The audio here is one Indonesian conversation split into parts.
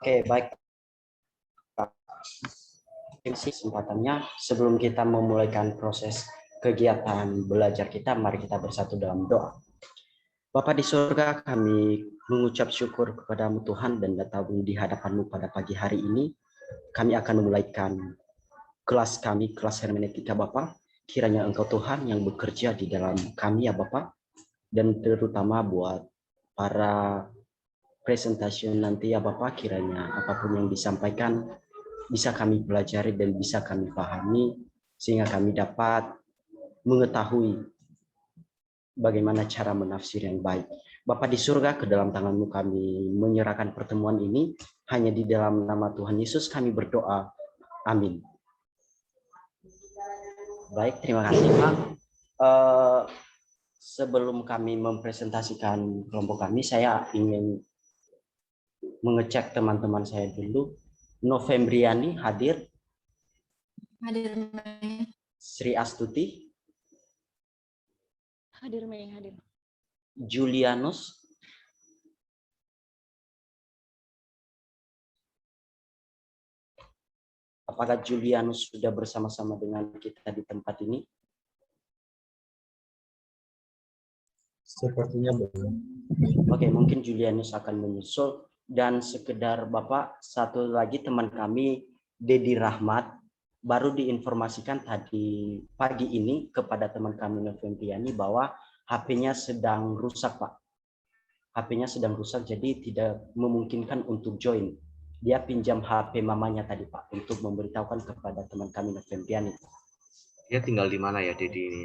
Oke, baik. Kesempatannya sebelum kita memulaikan proses kegiatan belajar kita, mari kita bersatu dalam doa. Bapa di surga, kami mengucap syukur kepadamu Tuhan dan datang di hadapanmu pada pagi hari ini. Kami akan memulaikan kelas kami, kelas hermeneutika Bapa. Kiranya Engkau Tuhan yang bekerja di dalam kami ya Bapa, dan terutama buat para presentasi nanti ya Bapak, kiranya apapun yang disampaikan bisa kami pelajari dan bisa kami pahami sehingga kami dapat mengetahui bagaimana cara menafsir yang baik. Bapak di surga, ke dalam tangan-Mu kami menyerahkan pertemuan ini, hanya di dalam nama Tuhan Yesus kami berdoa. Amin. Baik, terima kasih Pak. Sebelum kami mempresentasikan kelompok kami, saya ingin mengecek teman-teman saya dulu. Novembriani hadir. Hadir. Sri Astuti. Hadir, Mei, hadir. Julianus. Apakah Julianus sudah bersama-sama dengan kita di tempat ini? Sepertinya belum. Oke, mungkin Julianus akan menyusul. Dan sekedar Bapak, satu lagi teman kami, Dedi Rahmat, baru diinformasikan tadi pagi ini kepada teman kami Novembriani bahwa HP-nya sedang rusak, Pak. HP-nya sedang rusak, jadi tidak memungkinkan untuk join. Dia pinjam HP mamanya tadi, Pak, untuk memberitahukan kepada teman kami Novembriani. Dia tinggal di mana ya, Dedi ini?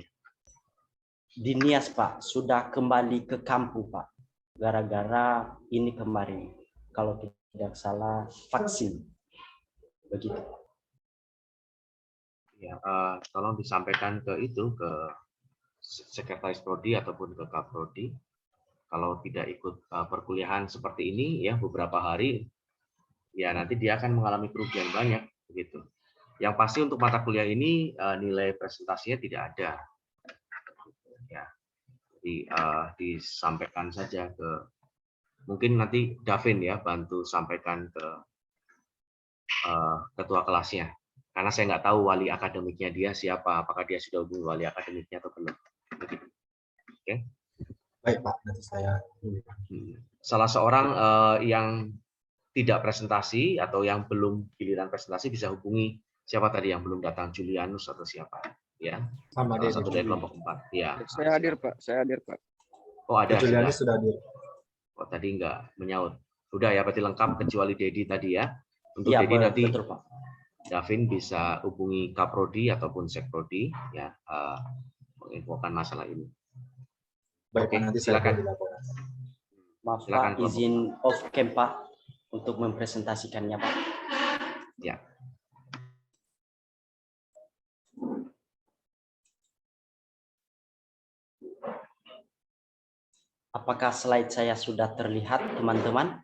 Di Nias, Pak. Sudah kembali ke kampung, Pak. Gara-gara ini kemarin, kalau tidak salah, vaksin. Begitu. Ya, tolong disampaikan ke itu, ke Sekretaris Prodi ataupun ke Kaprodi. Kalau tidak ikut perkuliahan seperti ini, ya beberapa hari, ya nanti dia akan mengalami kerugian banyak, begitu. Yang pasti untuk mata kuliah ini nilai presentasinya tidak ada. Ya, jadi disampaikan saja ke, mungkin nanti Davin ya bantu sampaikan ke ketua kelasnya, karena saya nggak tahu wali akademiknya dia siapa, apakah dia sudah hubungi wali akademiknya atau belum. Oke. Baik Pak, nanti saya. Salah seorang yang tidak presentasi atau yang belum giliran presentasi bisa hubungi siapa tadi yang belum datang, Julianus atau siapa ya. Sama Salah satu dari kelompok 4. Ya. Saya hadir Pak, saya hadir Pak. Oh ada Julianus sudah hadir. Oh tadi nggak menyaut. Sudah ya, berarti lengkap kecuali Dedi tadi ya. Untuk Ya, Dedi nanti betul, Pak. Davin bisa hubungi Kaprodi ataupun Sekprodi ya, menginfokan masalah ini. Baik, oke, nanti silakan. Maaf Silakan, Pak, izin off cam Pak untuk mempresentasikannya Pak. Ya. Apakah slide saya sudah terlihat, teman-teman?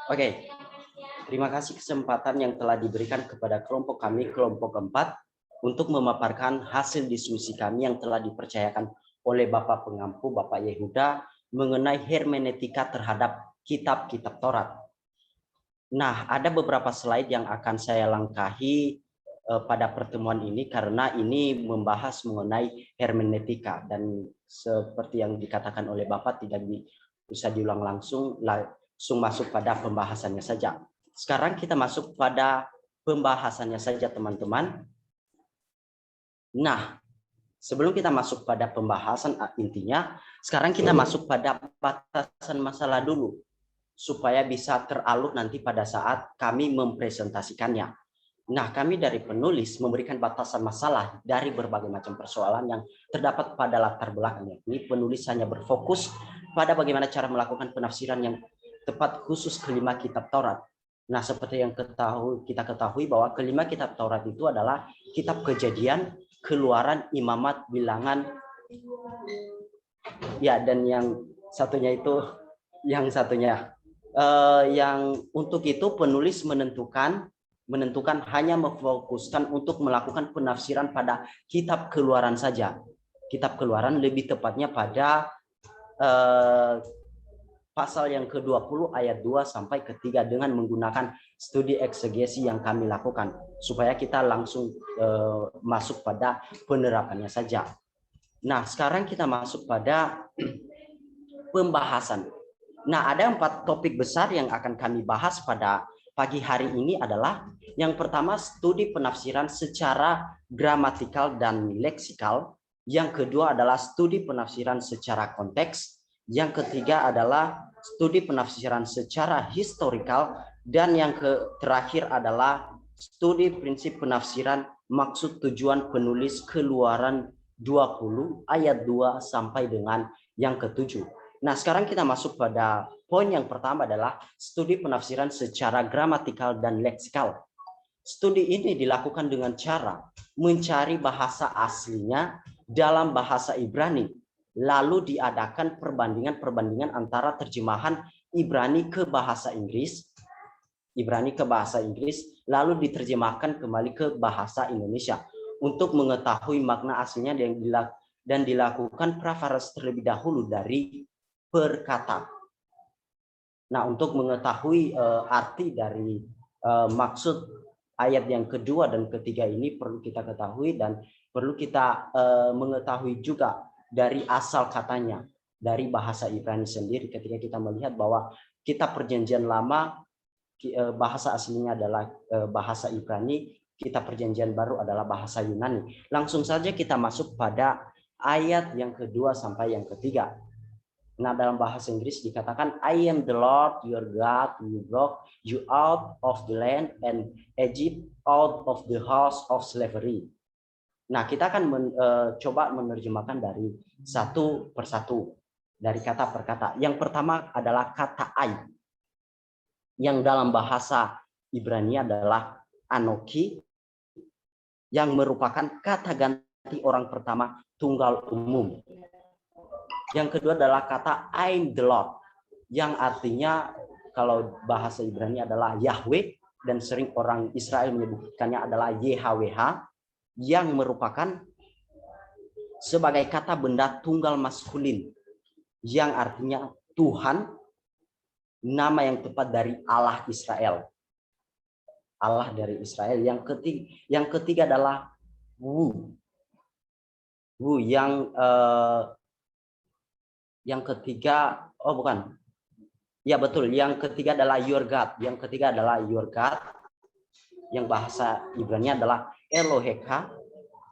Oke, terima kasih kesempatan yang telah diberikan kepada kelompok kami, kelompok keempat, untuk memaparkan hasil diskusi kami yang telah dipercayakan oleh Bapak Pengampu, Bapak Yehuda, mengenai hermeneutika terhadap kitab-kitab Taurat. Nah, ada beberapa slide yang akan saya langkahi pada pertemuan ini karena ini membahas mengenai hermeneutika, dan seperti yang dikatakan oleh Bapak tidak bisa diulang langsung masuk pada pembahasannya saja. Sekarang kita masuk pada pembahasannya saja, teman-teman. Nah, sebelum kita masuk pada pembahasan intinya, sekarang kita masuk pada batasan masalah dulu, supaya bisa teralur nanti pada saat kami mempresentasikannya. Nah, kami dari penulis memberikan batasan masalah dari berbagai macam persoalan yang terdapat pada latar belakangnya. Ini penulis hanya berfokus pada bagaimana cara melakukan penafsiran yang tepat khusus kelima kitab Taurat. Nah, seperti yang kita ketahui bahwa kelima kitab Taurat itu adalah kitab Kejadian, Keluaran, Imamat, Bilangan, ya, dan yang satunya itu Yang satunya, yang untuk itu penulis menentukan hanya memfokuskan untuk melakukan penafsiran pada kitab Keluaran saja. Kitab Keluaran lebih tepatnya pada pasal yang ke-20 ayat 2 sampai ke-3 dengan menggunakan studi eksegesi yang kami lakukan supaya kita langsung masuk pada penerapannya saja. Nah, sekarang kita masuk pada pembahasan. Nah, ada 4 topik besar yang akan kami bahas pada pagi hari ini adalah yang pertama studi penafsiran secara gramatikal dan leksikal, yang kedua adalah studi penafsiran secara konteks, yang ketiga adalah studi penafsiran secara historikal, dan yang terakhir adalah studi prinsip penafsiran maksud tujuan penulis Keluaran 20 ayat 2 sampai dengan yang ke-7. Nah, sekarang kita masuk pada poin yang pertama adalah studi penafsiran secara gramatikal dan leksikal. Studi ini dilakukan dengan cara mencari bahasa aslinya dalam bahasa Ibrani, lalu diadakan perbandingan antara terjemahan Ibrani ke bahasa Inggris, lalu diterjemahkan kembali ke bahasa Indonesia untuk mengetahui makna aslinya dan dilakukan prefaras terlebih dahulu dari perkata. Nah, untuk mengetahui arti dari maksud ayat yang kedua dan ketiga ini perlu kita ketahui, dan perlu kita mengetahui juga dari asal katanya dari bahasa Ibrani sendiri. Ketika kita melihat bahwa kitab Perjanjian Lama bahasa aslinya adalah bahasa Ibrani, kitab Perjanjian Baru adalah bahasa Yunani. Langsung saja kita masuk pada ayat yang kedua sampai yang ketiga. Nah, dalam bahasa Inggris dikatakan, I am the Lord your God who brought you out of the land and Egypt, out of the house of slavery. Nah, kita akan coba menerjemahkan dari satu persatu, dari kata per kata. Yang pertama adalah kata I, yang dalam bahasa Ibrani adalah Anoki, yang merupakan kata ganti orang pertama tunggal umum. Yang kedua adalah kata I'm the Lord, yang artinya kalau bahasa Ibrani adalah Yahweh, dan sering orang Israel menyebutkannya adalah YHWH, yang merupakan sebagai kata benda tunggal maskulin, yang artinya Tuhan, nama yang tepat dari Allah Israel. Allah dari Israel. Yang ketiga adalah Wu. Wu yang ketiga, oh bukan. Ya betul, yang ketiga adalah your God. Yang ketiga adalah your God. Yang bahasa Ibrani adalah Eloheka,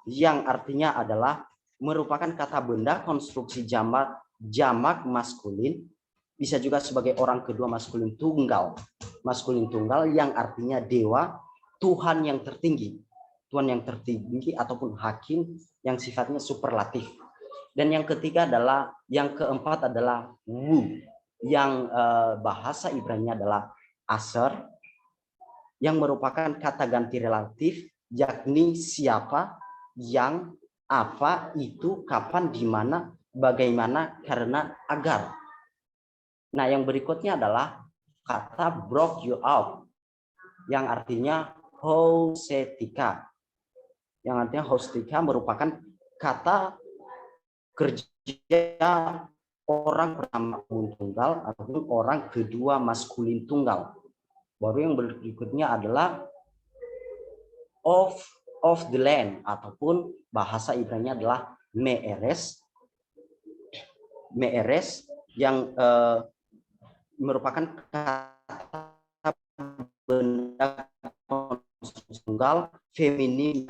yang artinya adalah merupakan kata benda konstruksi jamak maskulin, bisa juga sebagai orang kedua maskulin tunggal yang artinya dewa, Tuhan yang tertinggi ataupun hakim yang sifatnya superlatif. Dan yang keempat adalah Wu, yang bahasa Ibrani adalah Aser, yang merupakan kata ganti relatif, yakni siapa, yang, apa, itu, kapan, di mana, bagaimana, karena, agar. Nah, yang berikutnya adalah kata brought you out, yang artinya hosetika. Yang artinya hosetika merupakan kata kerja orang pertama tunggal ataupun orang kedua maskulin tunggal. Baru yang berikutnya adalah of the land, ataupun bahasa Ibrani adalah meeres, yang merupakan kata benda tunggal feminin,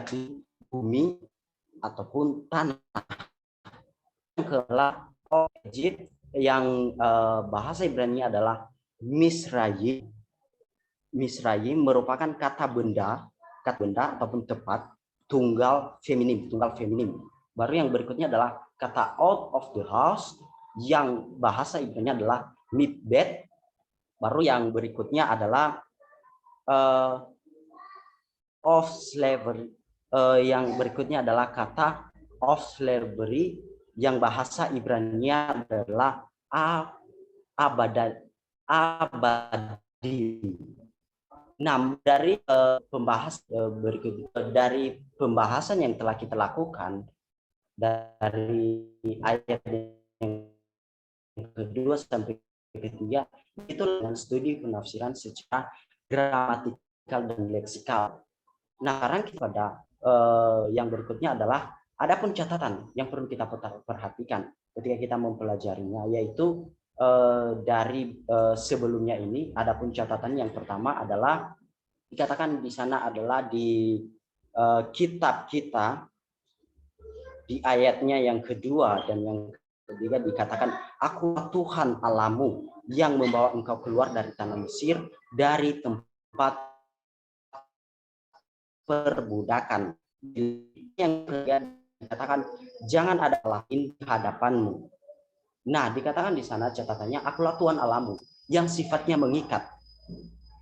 bumi ataupun tanah. Kelah Egypt, yang bahasa Ibrani adalah Misrayim. Merupakan kata benda ataupun tepat tunggal feminim. Baru yang berikutnya adalah kata out of the house, yang bahasa Ibrani adalah midbed. Baru yang berikutnya adalah of slavery, yang berikutnya adalah kata of slavery, yang bahasa Ibrani adalah abadi. Nah, dari dari pembahasan yang telah kita lakukan dari ayat yang kedua sampai ketiga itu dengan studi penafsiran secara gramatikal dan leksikal. Nah, sekarang pada yang berikutnya adalah adapun catatan yang perlu kita perhatikan ketika kita mempelajarinya, yaitu dari sebelumnya ini adapun catatan yang pertama adalah dikatakan di sana adalah di kitab kita di ayatnya yang kedua dan yang ketiga dikatakan, Akulah Tuhan Allahmu yang membawa engkau keluar dari tanah Mesir, dari tempat perbudakan. Yang ketiga dikatakan, jangan ada lain di hadapanmu. Nah, dikatakan di sana catatannya, Akulah Tuhan Allahmu yang sifatnya mengikat.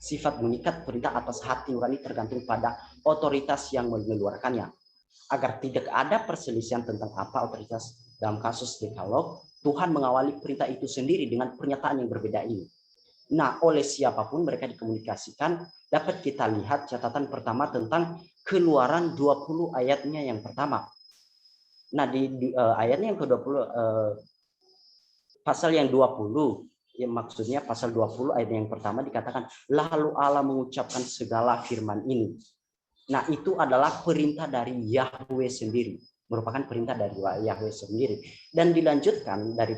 Sifat mengikat perintah atas hati nurani tergantung pada otoritas yang mengeluarkannya. Agar tidak ada perselisihan tentang apa otoritas dalam kasus dekalog, Tuhan mengawali perintah itu sendiri dengan pernyataan yang berbeda ini. Nah, oleh siapapun mereka dikomunikasikan, dapat kita lihat catatan pertama tentang Keluaran 20 ayatnya yang pertama. Nah, di ayatnya yang ke-20, pasal yang 20, ya maksudnya pasal 20 ayat yang pertama dikatakan, lalu Allah mengucapkan segala firman ini. Nah, itu adalah perintah dari Yahweh sendiri, merupakan perintah dari Yahweh sendiri. Dan dilanjutkan dari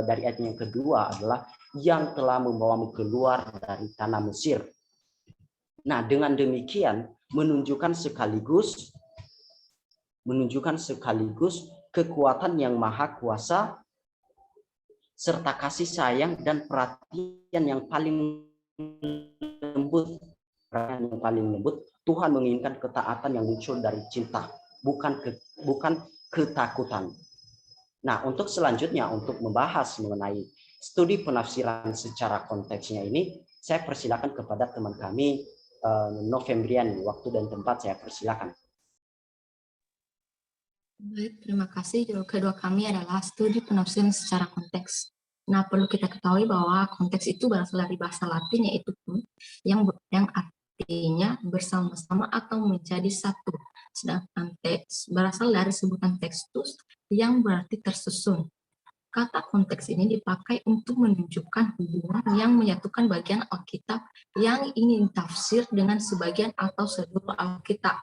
ayat yang kedua adalah yang telah membawamu keluar dari tanah Mesir. Nah, dengan demikian menunjukkan sekaligus kekuatan yang maha kuasa serta kasih sayang dan perhatian yang paling lembut. Tuhan menginginkan ketaatan yang muncul dari cinta, bukan ketakutan. Nah, untuk selanjutnya untuk membahas mengenai studi penafsiran secara konteksnya ini, saya persilakan kepada teman kami Novembrian. Waktu dan tempat saya persilakan. Baik, terima kasih. Kedua kami adalah studi penafsiran secara konteks. Nah, perlu kita ketahui bahwa konteks itu berasal dari bahasa Latin, yaitu yang artinya bersama-sama atau menjadi satu. Sedangkan teks berasal dari sebutan tekstus yang berarti tersusun. Kata konteks ini dipakai untuk menunjukkan hubungan yang menyatukan bagian Alkitab yang ingin tafsir dengan sebagian atau seluruh Alkitab.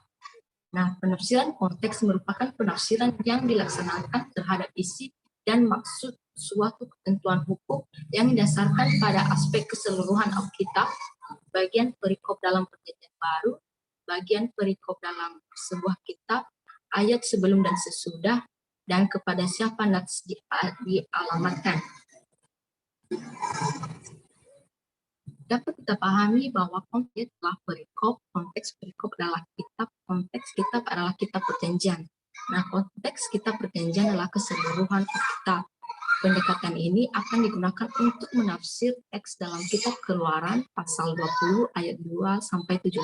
Nah, penafsiran konteks merupakan penafsiran yang dilaksanakan terhadap isi dan maksud suatu ketentuan hukum yang didasarkan pada aspek keseluruhan Alkitab, bagian perikop dalam Perjanjian Baru, bagian perikop dalam sebuah kitab, ayat sebelum dan sesudah, dan kepada siapa nats dialamatkan. Dapat kita pahami bahwa konteks adalah konteks perikop adalah kitab, konteks kitab adalah kitab perjanjian. Nah, konteks kitab perjanjian adalah keseluruhan kitab. Pendekatan ini akan digunakan untuk menafsir teks dalam kitab Keluaran pasal 20 ayat 2 sampai 17.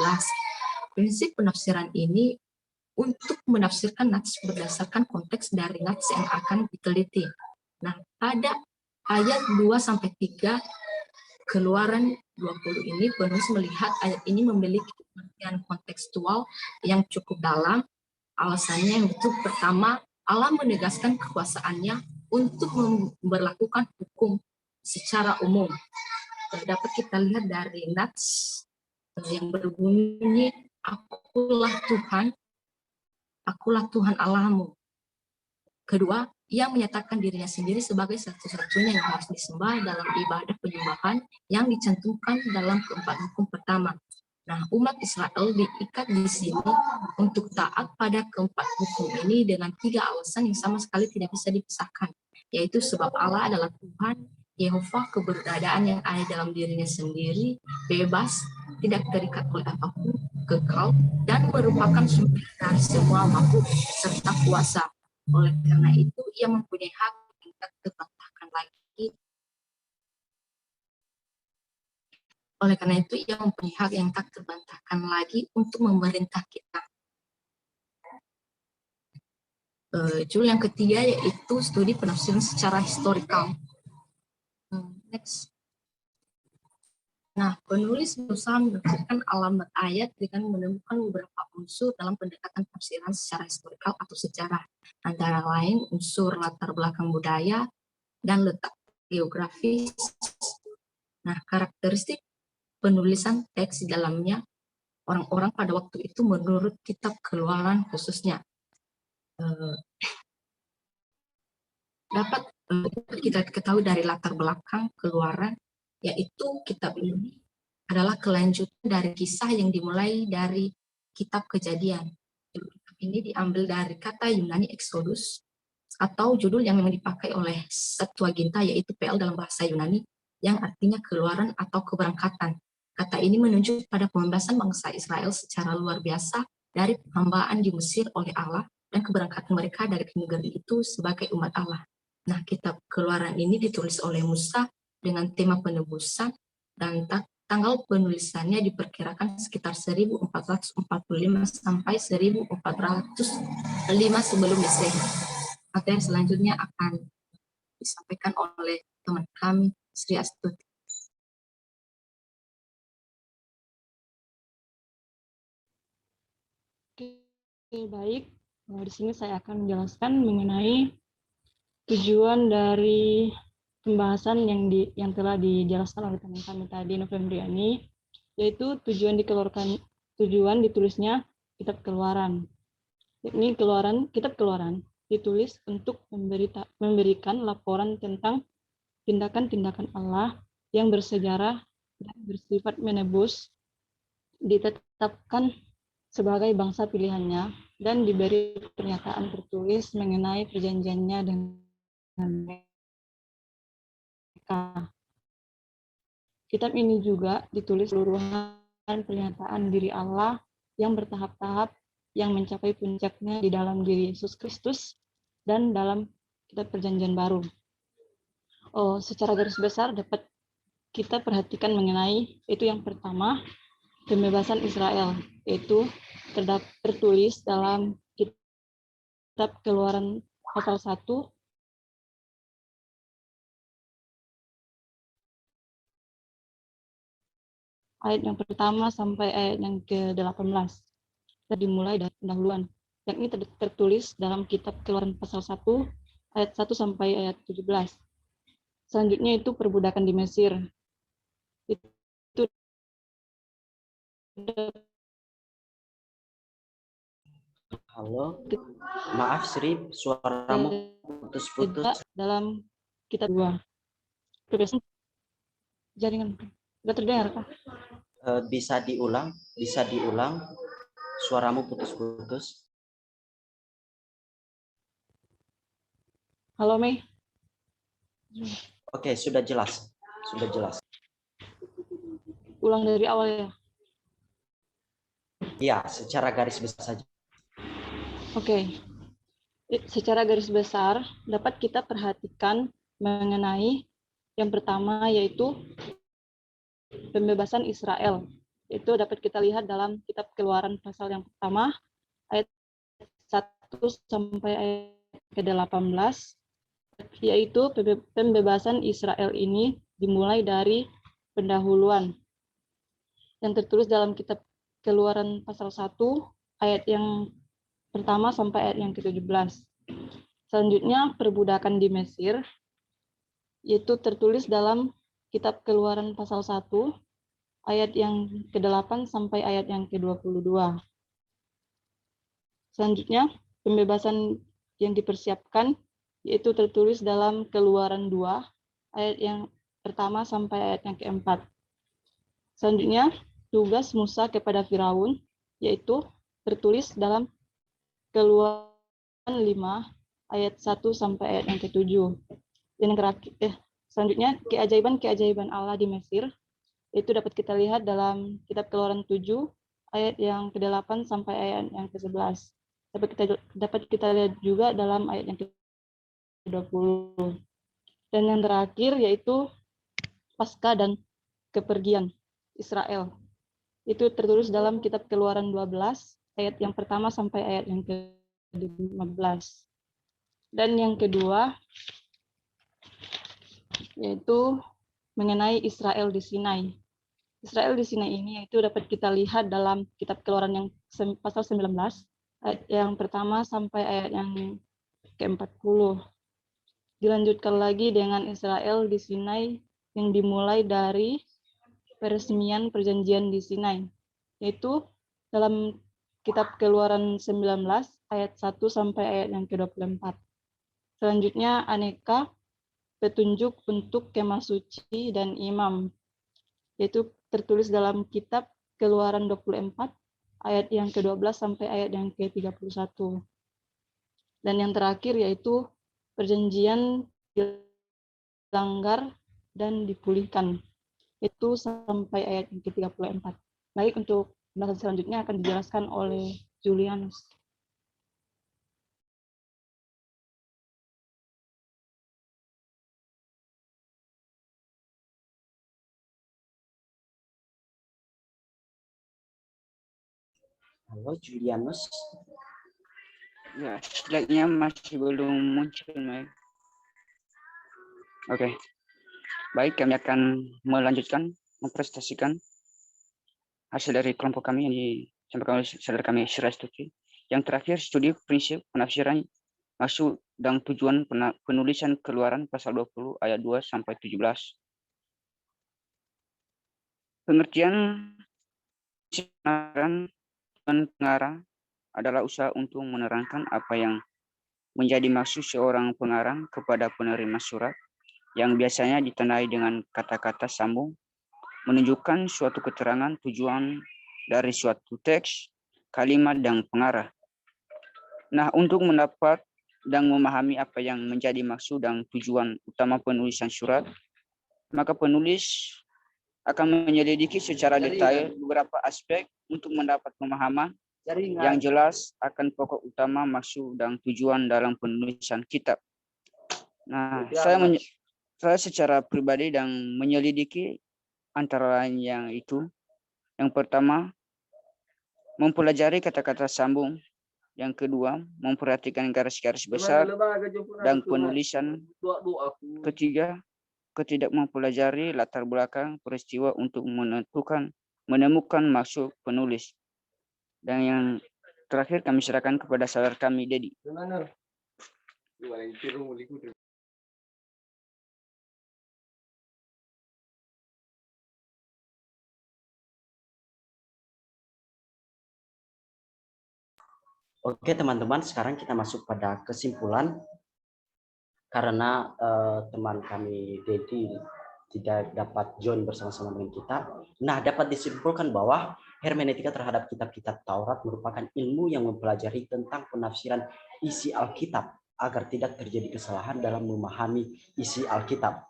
Prinsip penafsiran ini untuk menafsirkan nats berdasarkan konteks dari nats yang akan diteliti. Nah, pada ayat 2 sampai 3 Keluaran 20 ini penulis melihat ayat ini memiliki pengertian kontekstual yang cukup dalam. Alasannya yang pertama, Allah menegaskan kekuasaannya untuk memberlakukan hukum secara umum. Dapat kita lihat dari nats yang berbunyi, Akulah Tuhan Allahmu. Kedua, ia menyatakan dirinya sendiri sebagai satu-satunya yang harus disembah dalam ibadah penyembahan yang dicantumkan dalam keempat hukum pertama. Nah, umat Israel diikat di sini untuk taat pada keempat hukum ini dengan 3 alasan yang sama sekali tidak bisa dipisahkan, yaitu sebab Allah adalah Tuhan, Yehova keberadaan yang ada dalam dirinya sendiri, bebas, tidak terikat oleh apapun, kekal, dan merupakan sumber dari semua makhluk serta kuasa. Oleh karena itu, ia mempunyai hak yang tak terbantahkan lagi. Oleh karena itu, ia mempunyai hak yang tak terbantahkan lagi untuk memerintah kita. Judul yang ketiga yaitu studi penafsiran secara historikal. Next. Nah, penulis berusaha menafsirkan alamat ayat dengan menemukan beberapa unsur dalam pendekatan tafsiran secara historikal atau sejarah, antara lain unsur latar belakang budaya dan letak geografis. Nah, karakteristik penulisan teks di dalamnya orang-orang pada waktu itu menurut kitab Keluaran khususnya dapat kita ketahui dari latar belakang Keluaran, yaitu kitab ini adalah kelanjutan dari kisah yang dimulai dari kitab Kejadian. Kitab ini diambil dari kata Yunani Exodus atau judul yang memang dipakai oleh Septuaginta, yaitu PL dalam bahasa Yunani, yang artinya keluaran atau keberangkatan. Kata ini menunjuk pada pembebasan bangsa Israel secara luar biasa dari penghambaan di Mesir oleh Allah dan keberangkatan mereka dari negeri itu sebagai umat Allah. Nah, kitab Keluaran ini ditulis oleh Musa dengan tema penebusan dan tanggal penulisannya diperkirakan sekitar 1445 sampai 1405 sebelum Masehi. Materi selanjutnya akan disampaikan oleh teman kami, Sri Astuti. Oke, baik. Di sini saya akan menjelaskan mengenai tujuan dari pembahasan yang telah dijelaskan oleh teman kami tadi, Novembriani, yaitu tujuan ditulisnya kitab Keluaran. Ini kitab Keluaran ditulis untuk memberikan laporan tentang tindakan-tindakan Allah yang bersejarah dan bersifat menebus, ditetapkan sebagai bangsa pilihannya, dan diberi pernyataan tertulis mengenai perjanjiannya dengan mereka. Kitab ini juga ditulis seluruhan pernyataan diri Allah yang bertahap-tahap yang mencapai puncaknya di dalam diri Yesus Kristus dan dalam kitab perjanjian baru. Secara garis besar dapat kita perhatikan mengenai itu yang pertama, pembebasan Israel, yaitu tertulis dalam kitab Keluaran pasal 1 ayat yang pertama sampai ayat yang ke-18. Dimulai dari pendahuluan, yang ini tertulis dalam kitab Keluaran pasal 1 ayat 1 sampai ayat 17. Selanjutnya itu perbudakan di Mesir. Itu Halo, maaf Sri, suaramu putus-putus. Dalam kitab 2. Kebiasaan jaringan nggak terdengar kah? Bisa diulang, suaramu putus-putus. Halo Mei. Oke, sudah jelas. Ulang dari awal ya. Iya, secara garis besar saja. Oke. Secara garis besar dapat kita perhatikan mengenai yang pertama, yaitu pembebasan Israel. Itu dapat kita lihat dalam kitab Keluaran pasal yang pertama ayat 1 sampai ayat ke-18, yaitu pembebasan Israel ini dimulai dari pendahuluan yang tertulis dalam kitab Keluaran pasal 1 ayat yang pertama sampai ayat yang ke-17. Selanjutnya perbudakan di Mesir, yaitu tertulis dalam kitab Keluaran pasal 1 ayat yang ke-8 sampai ayat yang ke-22. Selanjutnya pembebasan yang dipersiapkan, yaitu tertulis dalam Keluaran 2 ayat yang pertama sampai ayat yang ke-4. Selanjutnya tugas Musa kepada Firaun, yaitu tertulis dalam Keluaran 5 ayat 1 sampai ayat yang ke-7. Dan selanjutnya keajaiban Allah di Mesir, itu dapat kita lihat dalam kitab Keluaran 7 ayat yang ke-8 sampai ayat yang ke-11. Dapat kita lihat juga dalam ayat yang ke-20. Dan yang terakhir yaitu Paskah dan kepergian Israel. Itu tertulis dalam kitab Keluaran 12 ayat yang pertama sampai ayat yang ke-15. Dan yang kedua yaitu mengenai Israel di Sinai. Israel di Sinai ini itu dapat kita lihat dalam kitab Keluaran yang pasal 19 ayat yang pertama sampai ayat yang ke-40. Dilanjutkan lagi dengan Israel di Sinai yang dimulai dari peresmian perjanjian di Sinai, yaitu dalam kitab Keluaran 19 ayat 1 sampai ayat yang ke-24. Selanjutnya aneka petunjuk untuk kemah suci dan imam, yaitu tertulis dalam kitab Keluaran 24 ayat yang ke-12 sampai ayat yang ke-31. Dan yang terakhir yaitu perjanjian dilanggar dan dipulihkan, itu sampai ayat yang ke-34. Baik, untuk pembahasan selanjutnya akan dijelaskan oleh Julianus. Halo Julianus. Ya, slide-nya masih belum muncul, Mike. Oke. Baik, kami akan melanjutkan mempresentasikan hasil dari kelompok kami yang disampaikan oleh saudara kami Syirah Stuti. Yang terakhir, studi prinsip penafsiran maksud dan tujuan penulisan Keluaran pasal 20 ayat 2 sampai 17. Pengertian pengarang dan pengarang adalah usaha untuk menerangkan apa yang menjadi maksud seorang pengarang kepada penerima surat, yang biasanya ditandai dengan kata-kata sambung, menunjukkan suatu keterangan tujuan dari suatu teks, kalimat, dan pengarah. Nah, untuk mendapat dan memahami apa yang menjadi maksud dan tujuan utama penulisan surat, maka penulis akan menyelidiki secara detail beberapa aspek untuk mendapat pemahaman yang jelas akan pokok utama maksud dan tujuan dalam penulisan kitab. Nah, saya secara pribadi dan menyelidiki antara lain yang itu. Yang pertama, mempelajari kata-kata sambung. Yang kedua, memperhatikan garis-garis besar dan penulisan. Ketiga, ketidak mempelajari latar belakang peristiwa untuk menemukan maksud penulis. Dan yang terakhir kami serahkan kepada saudara kami, Dedi. Oke teman-teman, sekarang kita masuk pada kesimpulan. Karena teman kami Dedi tidak dapat join bersama-sama dengan kita. Nah, dapat disimpulkan bahwa hermeneutika terhadap kitab-kitab Taurat merupakan ilmu yang mempelajari tentang penafsiran isi Alkitab agar tidak terjadi kesalahan dalam memahami isi Alkitab.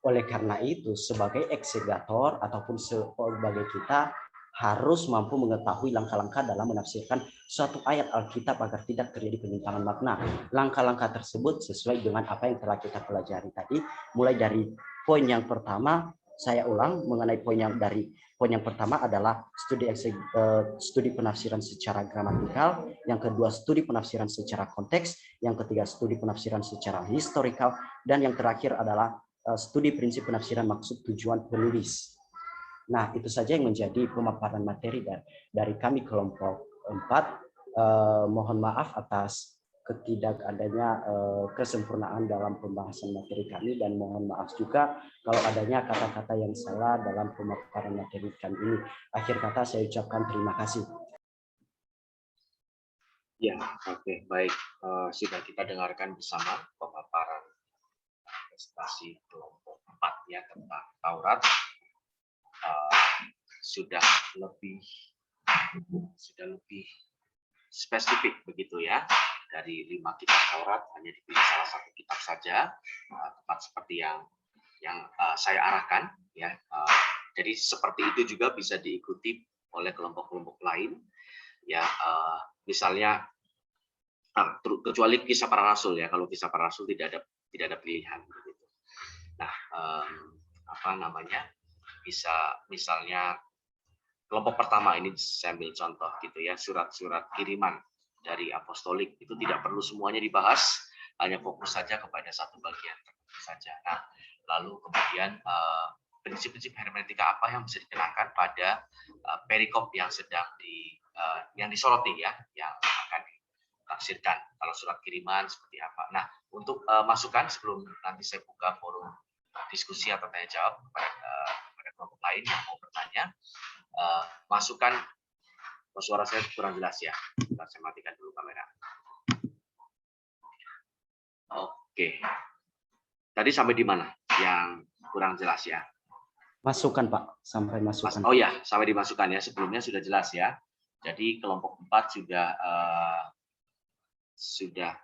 Oleh karena itu, sebagai eksegator ataupun sebagai kita harus mampu mengetahui langkah-langkah dalam menafsirkan suatu ayat Alkitab agar tidak terjadi penyimpangan makna. Langkah-langkah tersebut sesuai dengan apa yang telah kita pelajari tadi, mulai dari poin yang pertama. Saya ulang mengenai poin yang pertama adalah studi penafsiran secara gramatikal, yang kedua studi penafsiran secara konteks, yang ketiga studi penafsiran secara historikal, dan yang terakhir adalah studi prinsip penafsiran maksud tujuan penulis. Nah, itu saja yang menjadi pemaparan materi dari kami kelompok 4. Mohon maaf atas ketidakadanya kesempurnaan dalam pembahasan materi kami, dan mohon maaf juga kalau adanya kata-kata yang salah dalam pemaparan materi kami ini. Akhir kata saya ucapkan terima kasih. Ya, oke, baik. Sudah kita dengarkan bersama pemaparan presentasi kelompok 4 ya tentang Taurat. Sudah lebih spesifik begitu ya, dari 5 kitab Taurat hanya dipilih salah satu kitab saja, tepat seperti yang saya arahkan ya. Jadi seperti itu juga bisa diikuti oleh kelompok-kelompok lain ya, misalnya kecuali Kisah Para Rasul ya. Kalau Kisah Para Rasul tidak ada pilihan begitu. Nah, bisa misalnya kelompok pertama ini saya ambil contoh gitu ya, surat-surat kiriman dari apostolik itu tidak perlu semuanya dibahas, hanya fokus saja kepada satu bagian saja. Nah, lalu kemudian prinsip-prinsip hermeneutika apa yang bisa dikenakan pada perikop yang sedang yang disoroti ya, yang akan ditafsirkan. Kalau surat kiriman seperti apa. Nah, untuk masukan sebelum nanti saya buka forum diskusi atau tanya jawab kepada kelompok lain yang mau bertanya, masukan. Suara saya kurang jelas ya. Saya matikan dulu kamera. Oke. Tadi sampai di mana? Yang kurang jelas ya. Masukan Pak, sampai masukan. Oh ya, sampai dimasukkan ya. Sebelumnya sudah jelas ya. Jadi kelompok 4 sudah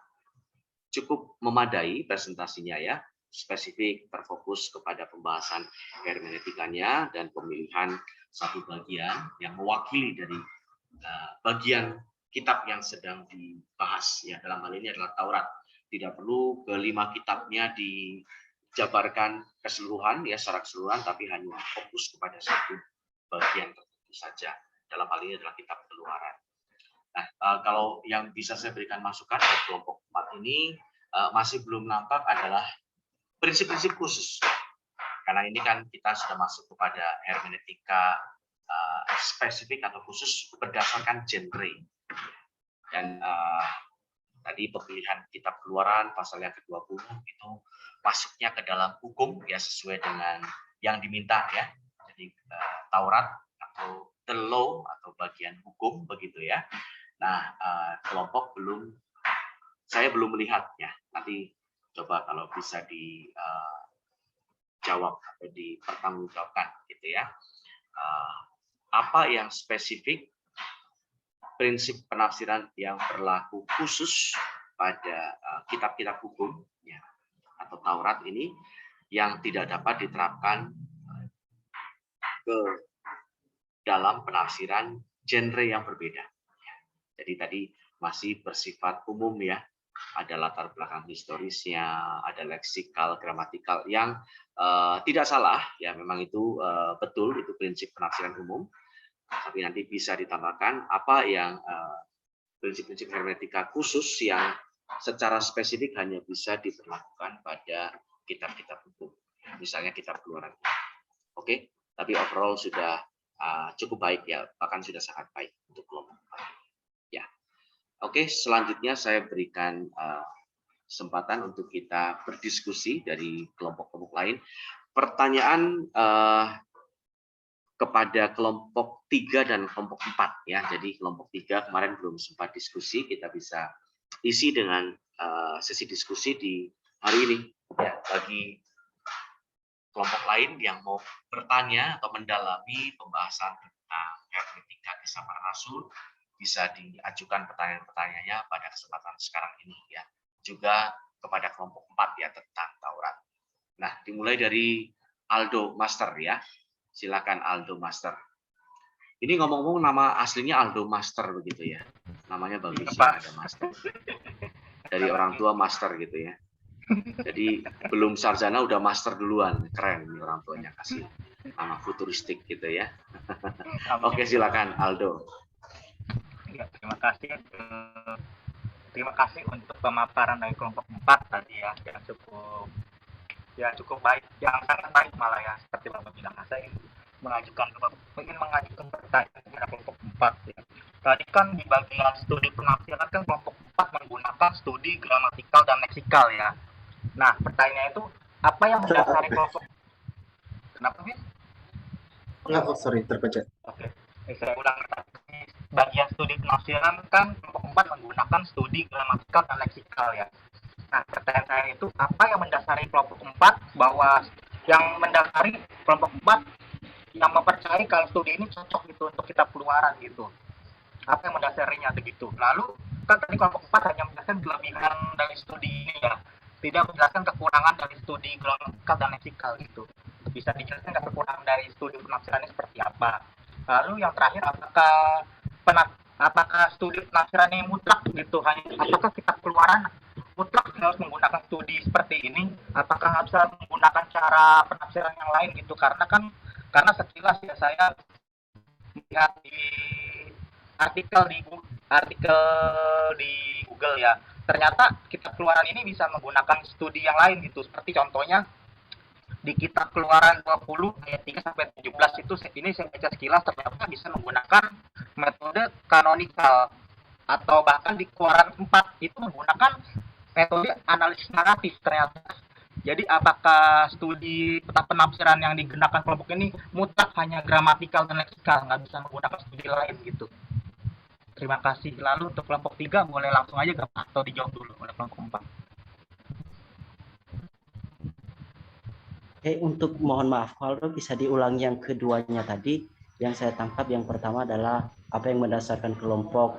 cukup memadai presentasinya ya. Spesifik, terfokus kepada pembahasan hermeneutikanya dan pemilihan satu bagian yang mewakili dari bagian kitab yang sedang dibahas ya. Dalam hal ini adalah Taurat. Tidak perlu kelima kitabnya dijabarkan keseluruhan ya, secara keseluruhan, tapi hanya fokus kepada satu bagian tertentu saja. Dalam hal ini adalah kitab Keluaran. Nah, kalau yang bisa saya berikan masukan ke kelompok 4 ini masih belum nampak adalah prinsip-prinsip khusus. Karena ini kan kita sudah masuk kepada hermeneutika spesifik atau khusus berdasarkan genre. Dan tadi pemilihan kitab Keluaran pasal yang ke-20 itu masuknya ke dalam hukum ya, sesuai dengan yang diminta ya. Jadi Taurat atau the law atau bagian hukum begitu ya. Nah, kelompok saya belum melihat ya. Nanti coba kalau bisa dijawab atau dipertanggungjawabkan gitu ya. Apa yang spesifik prinsip penafsiran yang berlaku khusus pada kitab-kitab hukum ya, atau Taurat ini yang tidak dapat diterapkan ke dalam penafsiran genre yang berbeda. Jadi tadi masih bersifat umum ya, ada latar belakang historisnya, ada leksikal, gramatikal yang tidak salah ya, memang itu betul, itu prinsip penafsiran umum. Tapi nanti bisa ditambahkan apa yang prinsip-prinsip hermeneutika khusus yang secara spesifik hanya bisa diberlakukan pada kitab-kitab hukum, misalnya kitab Keluaran. Oke, tapi overall sudah cukup baik ya, bahkan sudah sangat baik untuk kelompok ya. Oke, selanjutnya saya berikan kesempatan untuk kita berdiskusi dari kelompok-kelompok lain. Pertanyaan kepada kelompok 3 dan kelompok 4 ya. Jadi kelompok 3 kemarin belum sempat diskusi, kita bisa isi dengan sesi diskusi di hari ini ya. Bagi kelompok lain yang mau bertanya atau mendalami pembahasan tentang hermeneutika Kisah Para Rasul, bisa diajukan pertanyaan-pertanyaannya pada kesempatan sekarang ini ya. Juga kepada kelompok 4 ya, tentang Taurat. Nah, dimulai dari Aldo Master ya. Silakan Aldo Master. Ini ngomong-ngomong nama aslinya Aldo Master begitu ya. Namanya bagus ya, ada Master. Dari orang tua Master gitu ya. Jadi belum sarjana udah Master duluan. Keren ini orang tuanya kasih nama futuristik gitu ya. Oke, silakan Aldo. Ya, terima kasih untuk pemaparan dari kelompok 4 tadi ya, yang cukup baik, yang sangat baik malah ya, seperti Bapak bilang. Saya ingin mengajukan pertanyaan kepada kelompok 4 ya. Tadi kan di bagian studi penafsiran kan kelompok 4 menggunakan studi gramatikal dan leksikal ya. Nah, pertanyaannya itu apa yang mendasari kelompok? Kenapa sih? Oh, sorry, terpencet. Oke, saya ulang lagi. Bagian studi penafsiran kan kelompok 4 menggunakan studi gramatikal dan leksikal ya. Nah, pertanyaan saya itu apa yang mendasari kelompok 4 bahwa yang mendasari kelompok 4 yang mempercayai kalau studi ini cocok gitu untuk kitab Keluaran gitu. Apa yang mendasarinya begitu. Lalu kan tadi kelompok 4 hanya menjelaskan kelebihan dari studi ini ya. Tidak menjelaskan kekurangan dari studi gramatikal dan leksikal gitu. Bisa dijelaskan kekurangan dari studi penafsirannya seperti apa. Lalu yang terakhir, apakah studi penafsiran ini mutlak gitu, apakah kitab Keluaran mutlak harus menggunakan studi seperti ini, apakah nggak bisa menggunakan cara penafsiran yang lain gitu, karena sekilas ya saya melihat di artikel di Google ya, ternyata kitab Keluaran ini bisa menggunakan studi yang lain gitu, seperti contohnya di kitab Keluaran 20 ayat 3 sampai 17 itu ini saya baca sekilas ternyata bisa menggunakan metode kanonikal, atau bahkan di Keluaran 4 itu menggunakan metode analisis naratif ternyata. Jadi apakah studi peta penafsiran yang digunakan kelompok ini mutlak hanya gramatikal dan leksikal, nggak bisa menggunakan studi lain gitu. Terima kasih. Lalu untuk kelompok 3 boleh langsung aja gak, atau dijawab dulu oleh kelompok 4? Untuk mohon maaf, kalau bisa diulang yang keduanya tadi. Yang saya tangkap yang pertama adalah apa yang mendasarkan kelompok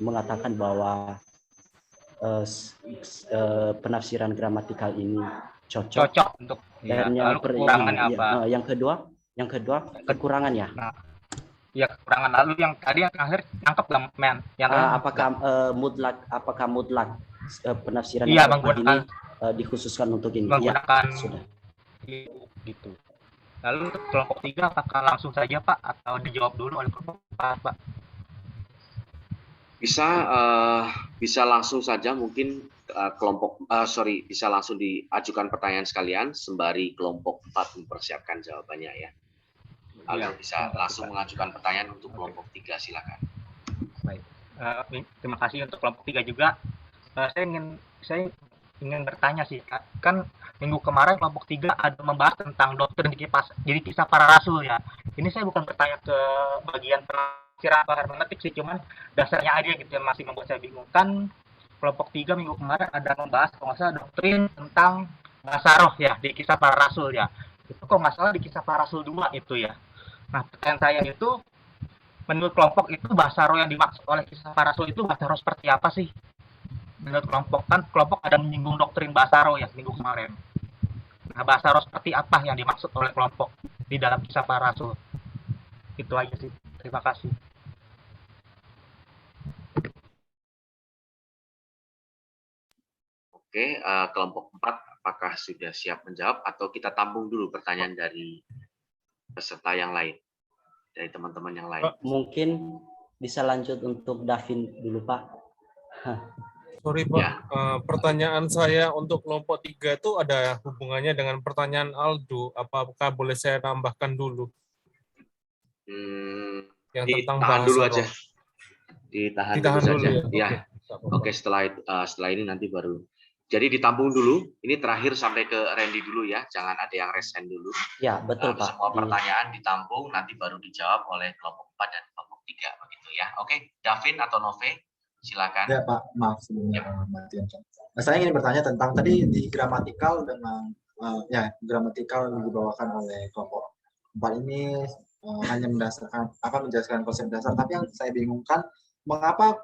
mengatakan bahwa penafsiran gramatikal ini cocok untuk dan ya. Lalu kekurangannya apa? Yang kedua kekurangannya. Nah, ya kekurangan. Lalu yang tadi yang terakhir tangkap gak, men? Yang apakah mutlak penafsiran iya, yang menggunakan ini dikhususkan untuk ini? Menggunakan ya, sudah. Gitu. Lalu untuk kelompok 3 apakah langsung saja Pak atau dijawab dulu oleh kelompok 4 Pak? Bisa langsung saja mungkin bisa langsung diajukan pertanyaan sekalian sembari kelompok 4 mempersiapkan jawabannya ya. Lalu bisa langsung mengajukan pertanyaan untuk kelompok 3, silakan. Baik. Terima kasih untuk kelompok 3 juga. Saya ingin bertanya sih, kan minggu kemarin kelompok 3 ada membahas tentang doktrin jadi kisah para rasul ya. Ini saya bukan bertanya ke bagian penafsiran atau hermeneutik sih, cuman dasarnya aja gitu yang masih membuat saya bingung. Kan kelompok 3 minggu kemarin ada membahas kalau nggak salah doktrin tentang bahasa roh ya di kisah para rasul ya. Itu kok nggak salah di kisah para rasul 2 itu ya. Nah, pertanyaan saya itu, menurut kelompok itu bahasa roh yang dimaksud oleh kisah para rasul itu bahasa roh seperti apa sih? Menurut kelompok, kan kelompok ada menyinggung doktrin bahasa roh ya minggu kemarin. Nah, bahasa roh seperti apa yang dimaksud oleh kelompok di dalam kisah para rasul? Itu aja sih. Terima kasih. Oke, kelompok 4 apakah sudah siap menjawab atau kita tampung dulu pertanyaan dari peserta yang lain, dari teman-teman yang lain? Mungkin bisa lanjut untuk Davin dulu Pak. Sorry Pak, ya. Pertanyaan saya untuk kelompok 3 itu ada hubungannya dengan pertanyaan Aldo. Apakah boleh saya tambahkan dulu? Yang tentang bahasa dulu aja. Ditahan dulu saja. Ya. Oke, setelah ini nanti baru. Jadi ditampung dulu. Ini terakhir sampai ke Randy dulu ya. Jangan ada yang resen dulu. Ya, betul Pak. Semua pertanyaan ditampung, nanti baru dijawab oleh kelompok 4 dan kelompok 3 begitu ya. Oke, Davin atau Nove? Silakan. Ya Pak, maaf sebelumnya. Nah, saya ingin bertanya tentang tadi di gramatikal dengan gramatikal yang dibawakan oleh kelompok 4 ini hanya menjelaskan konsep dasar. Tapi yang saya bingungkan, mengapa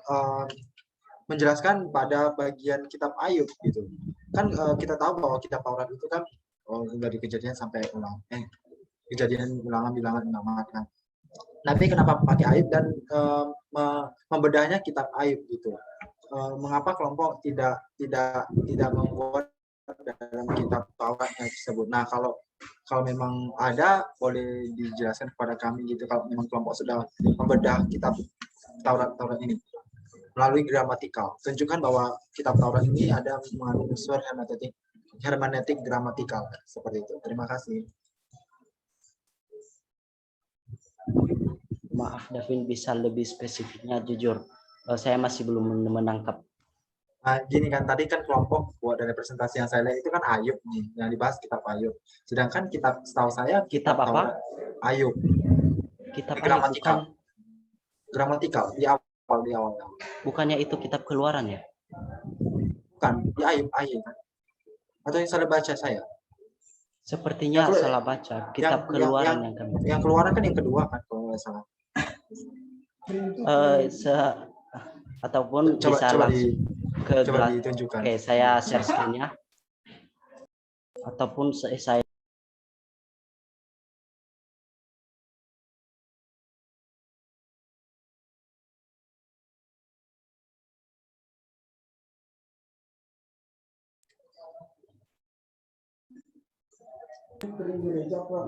menjelaskan pada bagian kitab Ayub gitu? Kan kita tahu bahwa kitab Taurat itu kan dari Kejadian sampai Kejadian, Bilangan, Imamat kan. Nanti kenapa pakai Ayub dan membedahnya kitab Ayub gitu? Mengapa kelompok tidak membuat dalam kitab Taurat tersebut? Nah, kalau memang ada, boleh dijelaskan kepada kami gitu. Kalau memang kelompok sudah membedah kitab Taurat ini melalui gramatikal, tunjukkan bahwa kitab Taurat ini ada mengandung unsur hermeneutik gramatikal seperti itu. Terima kasih. Maaf Davin, bisa lebih spesifiknya? Jujur saya masih belum menangkap. Nah, gini kan, tadi kan kelompok buat dari presentasi yang saya lihat itu kan Ayub nih, yang dibahas kitab Ayub. Sedangkan kitab, setahu saya kitab apa? Ayub. Kitab gramatikal. Gramatikal di awal. Bukannya itu kitab Keluaran ya? Bukan, di Ayub. Atau yang salah baca saya? Sepertinya salah baca. Kitab Keluaran yang Keluaran kan yang kedua kan kalau nggak salah. Ataupun bisa langsung ke coba ditunjukkan. Oke, saya share screen-nya. Ataupun saya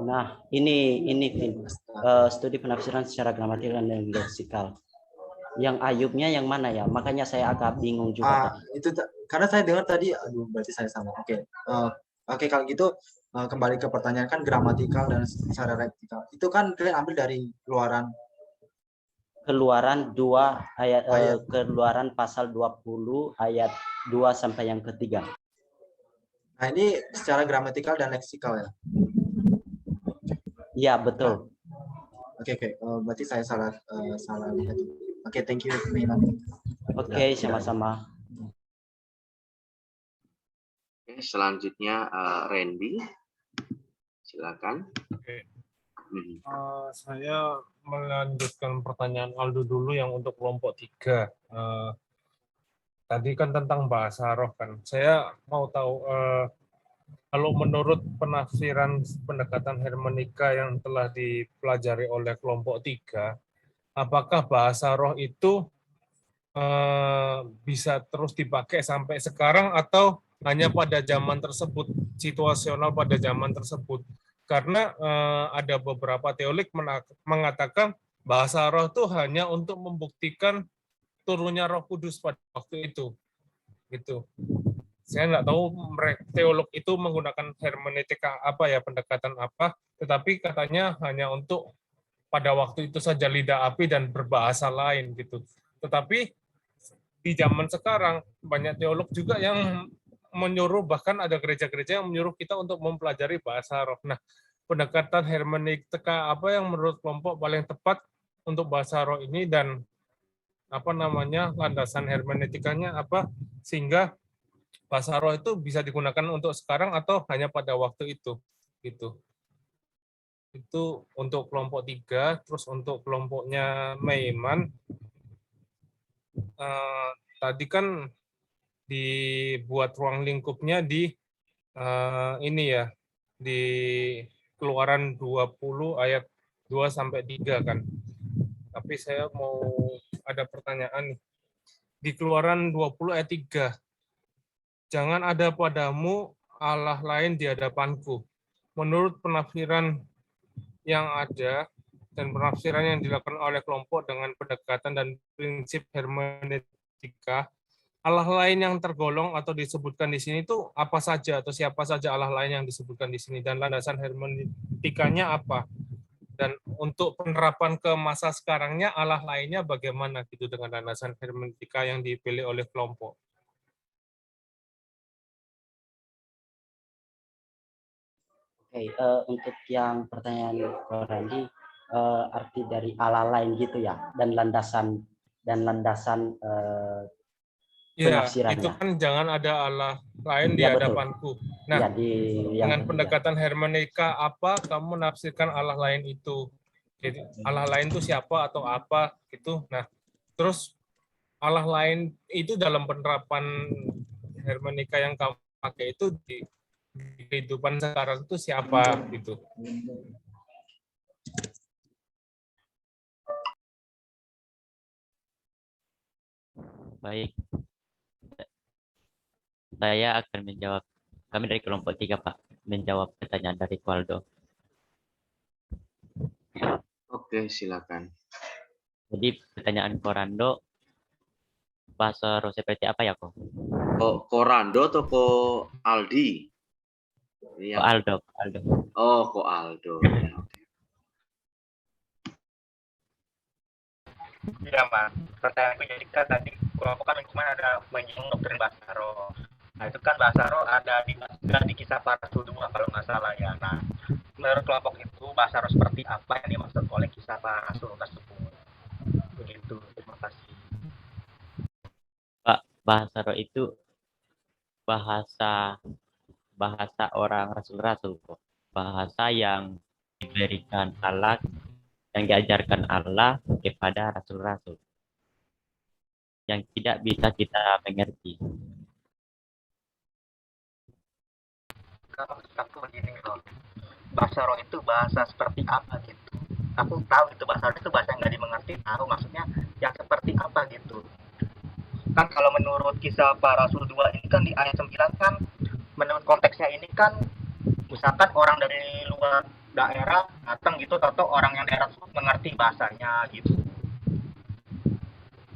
Nah, ini studi penafsiran secara gramatikal dan leksikal. Yang Ayubnya yang mana ya? Makanya saya agak bingung juga. Itu karena saya dengar tadi, aduh berarti saya sama. Oke, kalau gitu kembali ke pertanyaan kan gramatikal dan secara leksikal. Itu kan kalian ambil dari Keluaran 2 ayat Ayat. Keluaran pasal 20 ayat 2 sampai yang ketiga. Nah, ini secara gramatikal dan leksikal ya. Iya, betul. Oke. Berarti saya salah lihat. Oke, thank you, Meiman. Oke, sama-sama. Oke, selanjutnya Randy, silakan. Oke. Saya melanjutkan pertanyaan Aldo dulu yang untuk kelompok 3. Tadi kan tentang bahasa roh kan. Saya mau tahu kalau menurut penafsiran pendekatan hermeneutika yang telah dipelajari oleh kelompok 3, apakah bahasa roh itu bisa terus dipakai sampai sekarang atau hanya pada zaman tersebut, situasional pada zaman tersebut? Karena ada beberapa teolog mengatakan bahasa roh itu hanya untuk membuktikan turunnya Roh Kudus pada waktu itu. Gitu. Saya nggak tahu teolog itu menggunakan hermeneutika apa ya, pendekatan apa, tetapi katanya hanya untuk pada waktu itu saja lidah api dan berbahasa lain gitu. Tetapi di zaman sekarang banyak teolog juga yang menyuruh, bahkan ada gereja-gereja yang menyuruh kita untuk mempelajari bahasa roh. Nah, pendekatan hermeneutika apa yang menurut kelompok paling tepat untuk bahasa roh ini, dan landasan hermeneutikanya apa sehingga bahasa roh itu bisa digunakan untuk sekarang atau hanya pada waktu itu gitu. Itu untuk kelompok 3. Terus untuk kelompoknya Meiman, tadi kan dibuat ruang lingkupnya di di Keluaran 20 ayat 2 sampai 3 kan. Tapi saya mau ada pertanyaan nih. Di Keluaran 20 ayat 3. Jangan ada padamu Allah lain di hadapanku. Menurut penafsiran yang ada dan penafsiran yang dilakukan oleh kelompok dengan pendekatan dan prinsip hermeneutika, Allah lain yang tergolong atau disebutkan di sini itu apa saja atau siapa saja Allah lain yang disebutkan di sini, dan landasan hermeneutikanya apa? Dan untuk penerapan ke masa sekarangnya Allah lainnya bagaimana gitu dengan landasan hermeneutika yang dipilih oleh kelompok. Oke, untuk yang pertanyaan Randy, arti dari Allah lain gitu ya, dan landasan penafsirannya. Itu kan jangan ada Allah lain di hadapanku. Nah, ya, dengan pendekatan hermeneutika apa kamu menafsirkan Allah lain itu? Jadi Allah lain itu siapa atau apa gitu. Nah, terus Allah lain itu dalam penerapan hermeneutika yang kamu pakai itu di kehidupan sekarang itu siapa gitu. Baik. Saya akan menjawab. Kami dari kelompok 3, Pak, menjawab pertanyaan dari Waldo. Oke, silakan. Jadi pertanyaan Korando, bahasa roh seperti apa ya, Ko? Korando atau Ko Aldi? Ko Aldo. Oh, Ko Aldo. Ya, oke. Iya, Mas. Pertanyaanku jadi kan tadi kelompok kan kemarin ada menyinggung doktrin bahasa roh. Nah, itu kan bahasa roh ada di kisah para rasul 2 kalau nggak salah ya. Nah, menurut kelompok itu bahasa roh seperti apa yang dimaksud oleh kisah para rasul tersebut? Begitu. Terima kasih. Pak, bahasa roh itu bahasa orang rasul-rasul, kok. Bahasa yang diberikan Allah, yang diajarkan Allah kepada rasul-rasul, yang tidak bisa kita mengerti. Kalau aku begini loh, bahasa roh itu bahasa seperti apa gitu. Aku tahu itu bahasa roh itu bahasa yang nggak dimengerti, tahu maksudnya yang seperti apa gitu. Kan kalau menurut kisah para rasul 2 ini kan di ayat 9 kan, menurut konteksnya ini kan misalkan orang dari luar daerah datang gitu, atau orang yang daerah tersebut mengerti bahasanya gitu.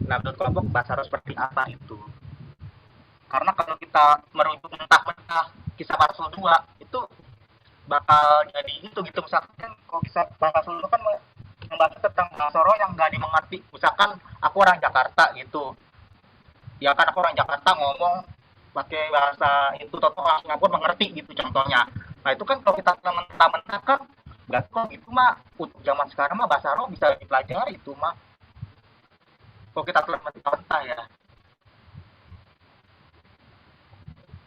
Nah, menurut kelompok bahasa roh seperti apa itu? Karena kalau kita merujuk mentah-mentah kisah Rasul 2 itu bakal jadi itu gitu. Misalkan kalau kisah Rasul 2 kan membahas tentang Basoro yang nggak dimengerti. Misalkan aku orang Jakarta gitu, ya kan aku orang Jakarta ngomong pakai bahasa itu toto langsung aku mengerti gitu contohnya. Nah itu kan kalau kita mentah-mentah kan nggak kok itu mah untuk zaman sekarang mah bahasa Arab bisa dipelajari itu mah. Kalau kita telah mentah-mentah ya.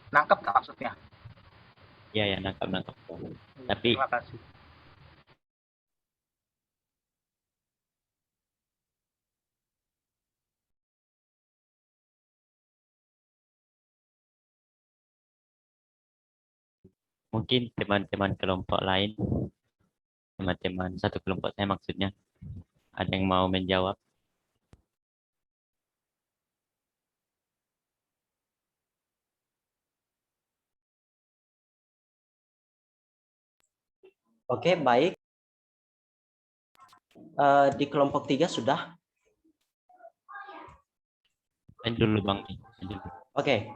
Nangkep nggak maksudnya? Iya ya, nangkap. Tapi Terima kasih. mungkin teman-teman kelompok lain, teman-teman satu kelompok saya maksudnya, ada yang mau menjawab? Oke, baik. Di kelompok 3 sudah? Dulu Bang. Oke.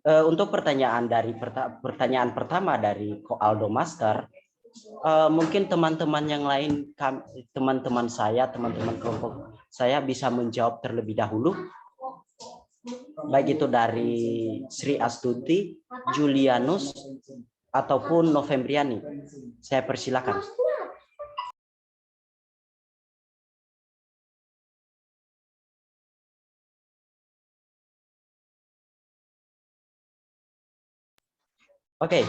Untuk pertanyaan pertama dari Ko Aldo Master, mungkin teman-teman yang lain, teman-teman saya, teman-teman kelompok saya bisa menjawab terlebih dahulu. Baik itu dari Sri Astuti, Julianus, ataupun Novembriani. Saya persilakan. Oke,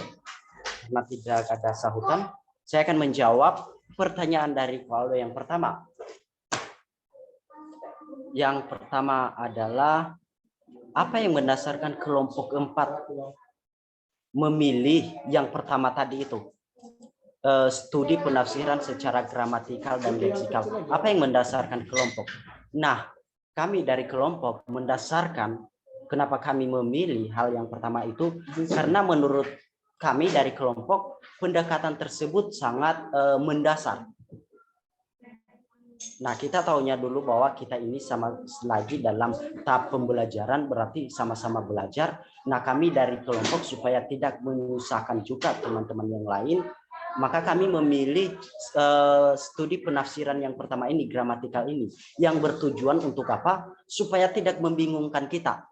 karena tidak ada sahutan, saya akan menjawab pertanyaan dari Waldo yang pertama. Yang pertama adalah, apa yang mendasarkan kelompok 4 memilih yang pertama tadi itu? Studi penafsiran secara gramatikal dan leksikal. Apa yang mendasarkan kelompok? Nah, kami dari kelompok mendasarkan, kenapa kami memilih hal yang pertama itu, karena menurut kami dari kelompok pendekatan tersebut sangat mendasar. Nah, kita tahunya dulu bahwa kita ini sama lagi dalam tahap pembelajaran, berarti sama-sama belajar. Nah, kami dari kelompok supaya tidak menyusahkan juga teman-teman yang lain, maka kami memilih studi penafsiran yang pertama ini, gramatikal ini, yang bertujuan untuk apa? Supaya tidak membingungkan kita.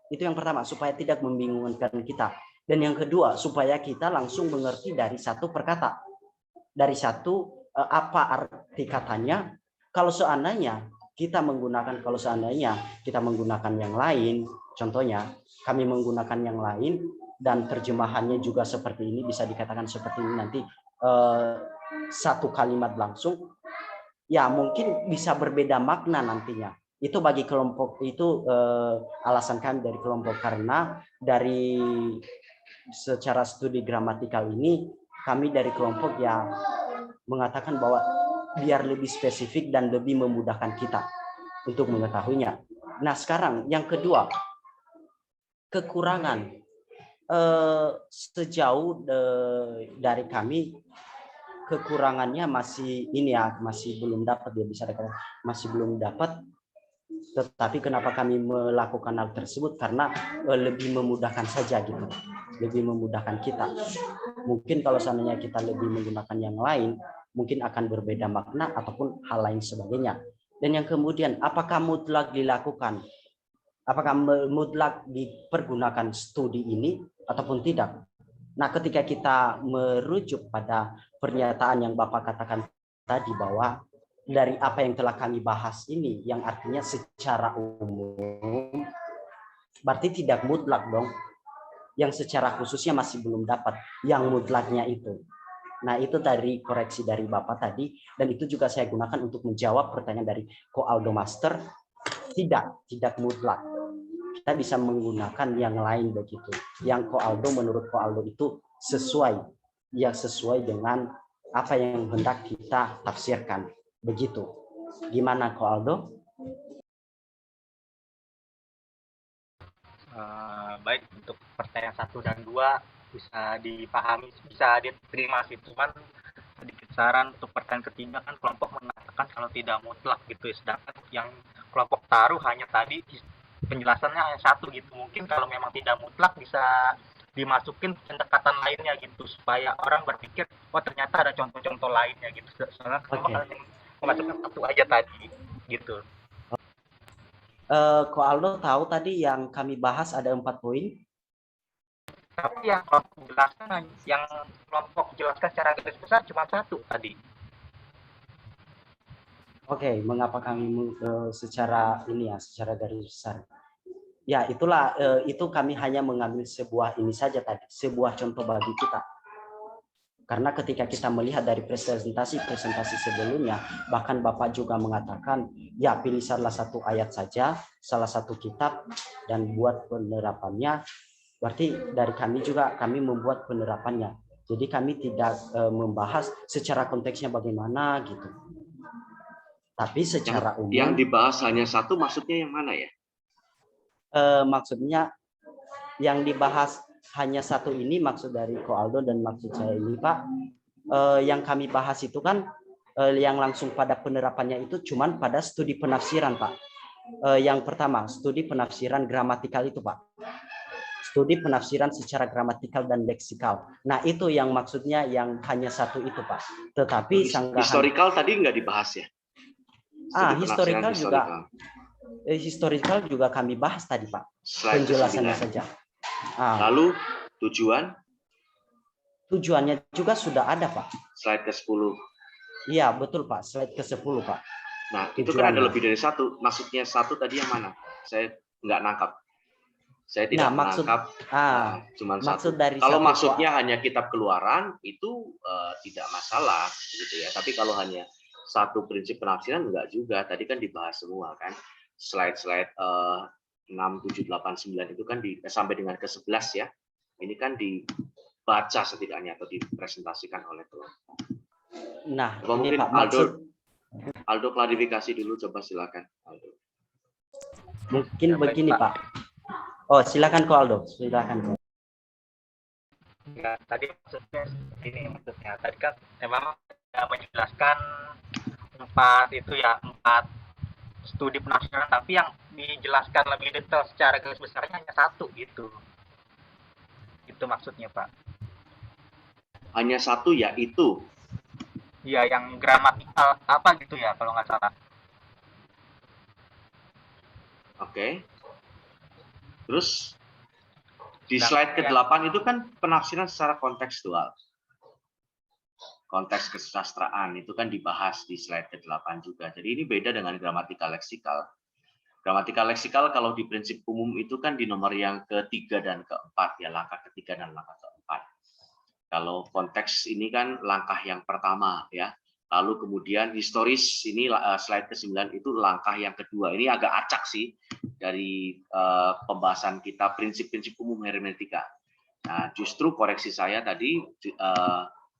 Itu yang pertama, supaya tidak membingungkan kita. Dan yang kedua, supaya kita langsung mengerti dari satu perkata. Dari satu, apa arti katanya. Kalau seandainya kita menggunakan yang lain, contohnya kami menggunakan yang lain, dan terjemahannya juga seperti ini, bisa dikatakan seperti ini nanti, satu kalimat langsung, ya mungkin bisa berbeda makna nantinya. Itu bagi kelompok itu alasan kami dari kelompok, karena dari secara studi gramatikal ini kami dari kelompok ya mengatakan bahwa biar lebih spesifik dan lebih memudahkan kita untuk mengetahuinya. Nah, sekarang yang kedua, kekurangan. Sejauh dari kami, kekurangannya masih ini ya, masih belum dapat, ya bisa dikatakan masih belum dapat. Tetapi kenapa kami melakukan hal tersebut? Karena lebih memudahkan saja gitu, lebih memudahkan kita. Mungkin kalau seandainya kita lebih menggunakan yang lain, mungkin akan berbeda makna ataupun hal lain sebagainya. Dan yang kemudian, apakah mutlak dilakukan? Apakah mutlak dipergunakan studi ini ataupun tidak? Nah, ketika kita merujuk pada pernyataan yang Bapak katakan tadi, bahwa dari apa yang telah kami bahas ini, yang artinya secara umum, berarti tidak mutlak dong. Yang secara khususnya masih belum dapat, yang mutlaknya itu. Nah, itu dari koreksi dari Bapak tadi, dan itu juga saya gunakan untuk menjawab pertanyaan dari Ko Aldo Master. Tidak mutlak. Kita bisa menggunakan yang lain begitu. Yang Ko Aldo, menurut Ko Aldo itu sesuai dengan apa yang hendak kita tafsirkan. Begitu. Gimana Ko Aldo? Baik, untuk pertanyaan 1 dan 2 bisa dipahami, bisa diterima sih. Cuman sedikit saran untuk pertanyaan ketiga, kan kelompok mengatakan kalau tidak mutlak gitu ya, sedangkan yang kelompok taruh hanya tadi penjelasannya hanya satu gitu. Mungkin kalau memang tidak mutlak bisa dimasukin pendekatan lainnya gitu supaya orang berpikir oh ternyata ada contoh-contoh lainnya gitu. Soalnya kamu Oke. hanya memasukkan satu aja tadi gitu. Ko Aldo tahu tadi yang kami bahas ada 4 poin. Tapi yang kelompok jelaskan, yang kelompok jelaskan secara garis besar cuma satu tadi. Oke, mengapa kami secara ini ya, secara garis besar. Ya, itulah itu kami hanya mengambil sebuah ini saja tadi, sebuah contoh bagi kita. Karena ketika kita melihat dari presentasi sebelumnya, bahkan Bapak juga mengatakan, ya pilih salah satu ayat saja, salah satu kitab, dan buat penerapannya. Berarti dari kami juga, kami membuat penerapannya. Jadi kami tidak membahas secara konteksnya bagaimana gitu. Tapi secara umum. Yang dibahas hanya satu, maksudnya yang mana ya? Maksudnya yang dibahas hanya satu ini maksud dari Ko Aldo dan maksud saya ini Pak, yang kami bahas itu kan yang langsung pada penerapannya itu cuman pada studi penafsiran Pak. Yang pertama studi penafsiran gramatikal itu Pak, studi penafsiran secara gramatikal dan leksikal. Nah itu yang maksudnya yang hanya satu itu Pak. Tetapi historical tadi nggak dibahas ya? Historical juga kami bahas tadi Pak. Slide penjelasannya saja. Lalu tujuannya juga sudah ada Pak. Slide ke-10. Iya betul Pak, slide ke-10 Pak. Nah itu kan ada lebih dari satu. Maksudnya satu tadi yang mana? Saya nggak nangkap. Saya tidak menangkap. Cuma satu. Kalau maksudnya hanya kitab keluaran itu tidak masalah gitu ya. Tapi kalau hanya satu prinsip penafsiran enggak juga. Tadi kan dibahas semua kan. Slide 6, 7, 8, 9 itu kan sampai dengan ke-11 ya. Ini kan dibaca setidaknya atau dipresentasikan oleh kelompok. Nah, mungkin Pak, Aldo klarifikasi dulu, coba silakan Aldo. Mungkin begini Pak. Oh, silakan Ko Aldo, silakan. Ya, tadi maksudnya ini maksudnya. Tadi kan memang menjelaskan 4 studi penafsiran, tapi yang dijelaskan lebih detail secara garis besarnya hanya satu gitu. Itu maksudnya Pak. Hanya satu ya itu? Ya yang gramatikal apa gitu ya kalau nggak salah. Oke. Terus di slide ke-8 itu kan penafsiran secara kontekstual. Konteks kesusastraan itu kan dibahas di slide ke-8 juga. Jadi ini beda dengan gramatikal leksikal. Gramatikal leksikal kalau di prinsip umum itu kan di nomor yang ke-3 dan ke-4 ya, langkah ke-3 dan langkah ke-4. Kalau konteks ini kan langkah yang pertama ya. Lalu kemudian historis ini slide ke-9 itu langkah yang kedua. Ini agak acak sih dari pembahasan kita prinsip-prinsip umum hermeneutika. Nah, justru koreksi saya tadi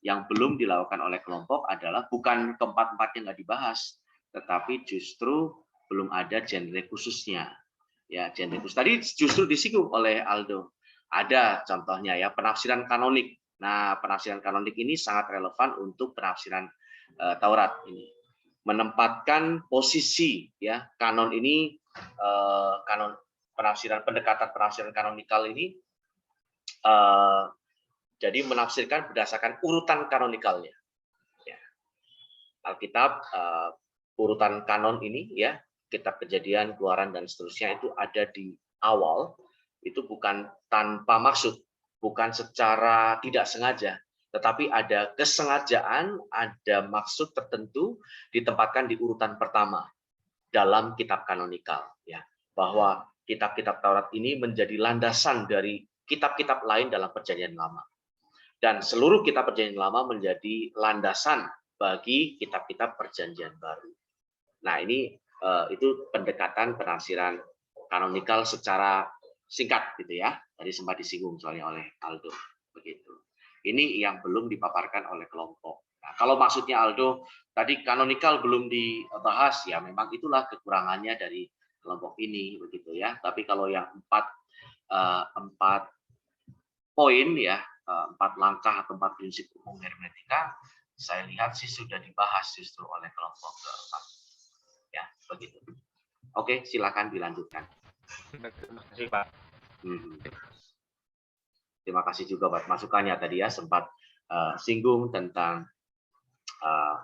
yang belum dilakukan oleh kelompok adalah bukan keempat-empat yang nggak dibahas, tetapi justru belum ada genre khususnya. Ya, genre khusus. Tadi justru disinggung oleh Aldo. Ada contohnya ya, penafsiran kanonik. Nah, penafsiran kanonik ini sangat relevan untuk penafsiran Taurat ini. Menempatkan posisi ya, kanon ini kanon pendekatan penafsiran kanonikal ini jadi menafsirkan berdasarkan urutan kanonikalnya. Ya. Alkitab urutan kanon ini ya, kitab Kejadian, Keluaran dan seterusnya itu ada di awal, itu bukan tanpa maksud, bukan secara tidak sengaja, tetapi ada kesengajaan, ada maksud tertentu ditempatkan di urutan pertama dalam kitab kanonikal ya, bahwa kitab-kitab Taurat ini menjadi landasan dari kitab-kitab lain dalam Perjanjian Lama. Dan seluruh kitab Perjanjian Lama menjadi landasan bagi kitab-kitab Perjanjian Baru. Nah, ini itu pendekatan penafsiran kanonikal secara singkat gitu ya. Tadi sempat disinggung soalnya oleh Aldo begitu. Ini yang belum dipaparkan oleh kelompok. Nah, kalau maksudnya Aldo tadi kanonikal belum dibahas ya, memang itulah kekurangannya dari kelompok ini begitu ya. Tapi kalau yang 4 poin ya, 4 langkah atau 4 prinsip umum hermeneutika, saya lihat sih sudah dibahas justru oleh kelompok keempat. Ya, begitu. Oke, silakan dilanjutkan. Terima kasih Pak. Hmm. Terima kasih juga buat masukannya tadi ya, sempat singgung tentang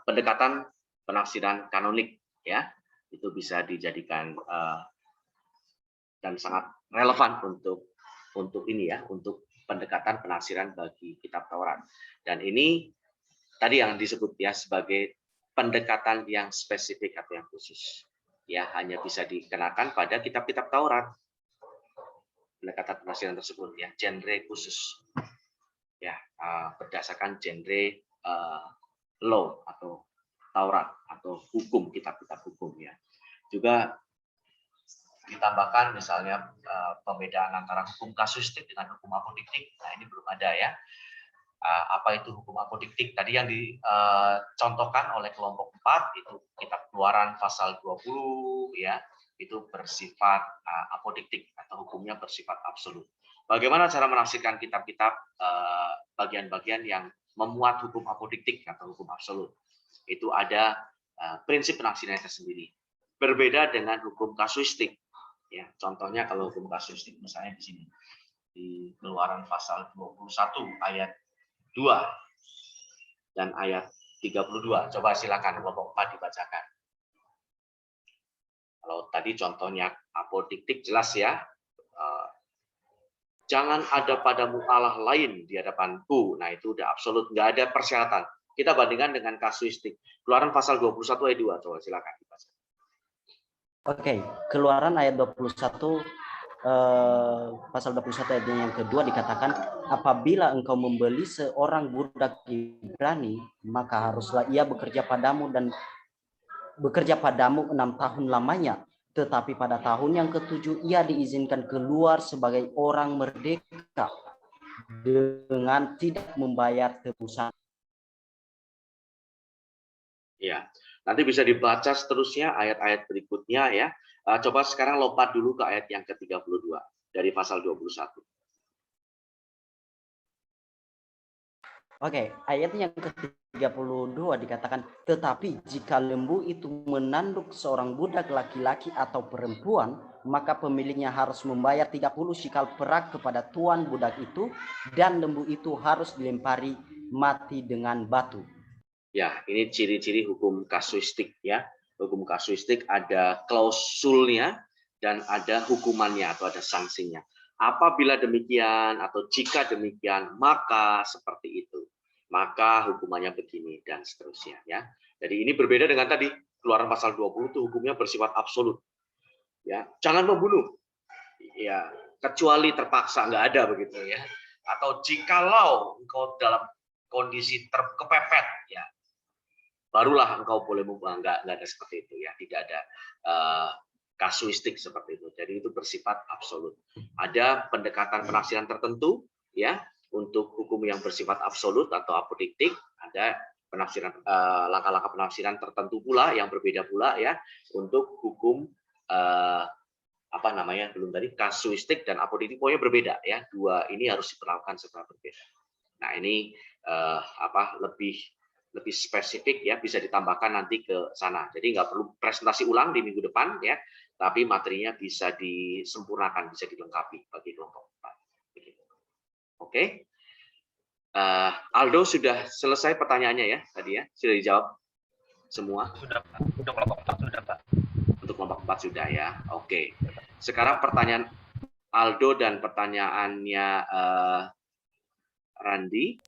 pendekatan penafsiran kanonik ya, itu bisa dijadikan dan sangat relevan untuk ini ya, untuk pendekatan penafsiran bagi kitab Taurat. Dan ini tadi yang disebut ya sebagai pendekatan yang spesifik atau yang khusus. Ya, hanya bisa dikenakan pada kitab-kitab Taurat. Pendekatan penafsiran tersebut ya, genre khusus. Ya, berdasarkan genre law atau Taurat atau hukum, kitab-kitab hukum ya. Juga ditambahkan misalnya pembedaan antara hukum kasuistik dengan hukum apodiktik. Nah, ini belum ada ya. Apa itu hukum apodiktik? Tadi yang dicontohkan oleh kelompok 4 itu kitab Keluaran pasal 20 ya, itu bersifat apodiktik atau hukumnya bersifat absolut. Bagaimana cara menafsirkan kitab-kitab bagian-bagian yang memuat hukum apodiktik atau hukum absolut? Itu ada prinsip penafsirannya tersendiri. Berbeda dengan hukum kasuistik. Ya, contohnya kalau hukum kasuistik misalnya di sini di Keluaran pasal 21 ayat 2 dan ayat 32. Coba silakan kelompok 4 dibacakan. Kalau tadi contohnya apodiktik jelas ya. Jangan ada padamu Allah lain di hadapanku. Nah, itu udah absolut, nggak ada persyaratan. Kita bandingkan dengan kasuistik. Keluaran pasal 21 ayat 2. Coba silakan dibaca. Oke, Keluaran ayat 21 pasal 21 ayat yang kedua dikatakan, apabila engkau membeli seorang budak Ibrani, maka haruslah ia bekerja padamu 6 tahun lamanya. Tetapi pada tahun yang ke-7 ia diizinkan keluar sebagai orang merdeka dengan tidak membayar tebusan. Ya, nanti bisa dibaca seterusnya ayat-ayat berikutnya ya. Coba sekarang lompat dulu ke ayat yang ke-32 dari pasal 21. Oke, ayat yang ke-32 dikatakan, tetapi jika lembu itu menanduk seorang budak laki-laki atau perempuan, maka pemiliknya harus membayar 30 shikal perak kepada tuan budak itu, dan lembu itu harus dilempari mati dengan batu. Ya, ini ciri-ciri hukum kasuistik ya. Hukum kasuistik ada klausulnya dan ada hukumannya atau ada sanksinya. Apabila demikian atau jika demikian, maka seperti itu. Maka hukumannya begini dan seterusnya ya. Jadi ini berbeda dengan tadi Keluaran pasal 20 itu hukumnya bersifat absolut. Ya, jangan membunuh. Ya, kecuali terpaksa, nggak ada begitu ya. Atau jikalau engkau dalam kondisi kepepet ya, barulah engkau boleh membuang. Nggak ada seperti itu ya, tidak ada kasuistik seperti itu. Jadi itu bersifat absolut. Ada pendekatan penafsiran tertentu ya untuk hukum yang bersifat absolut atau apodiktik. Ada penafsiran langkah-langkah penafsiran tertentu pula yang berbeda pula ya untuk hukum apa namanya belum tadi kasuistik dan apodiktik, pokoknya berbeda ya. Dua ini harus diperlakukan secara berbeda. Nah ini lebih spesifik ya, bisa ditambahkan nanti ke sana. Jadi nggak perlu presentasi ulang di minggu depan ya, tapi materinya bisa disempurnakan, bisa dilengkapi bagi kelompok 4. Begitu. Oke. Aldo sudah selesai pertanyaannya ya tadi ya, sudah dijawab semua. Sudah Pak. Untuk kelompok 4 sudah Pak. Untuk kelompok 4 sudah ya. Oke. Sekarang pertanyaan Aldo dan pertanyaannya Randi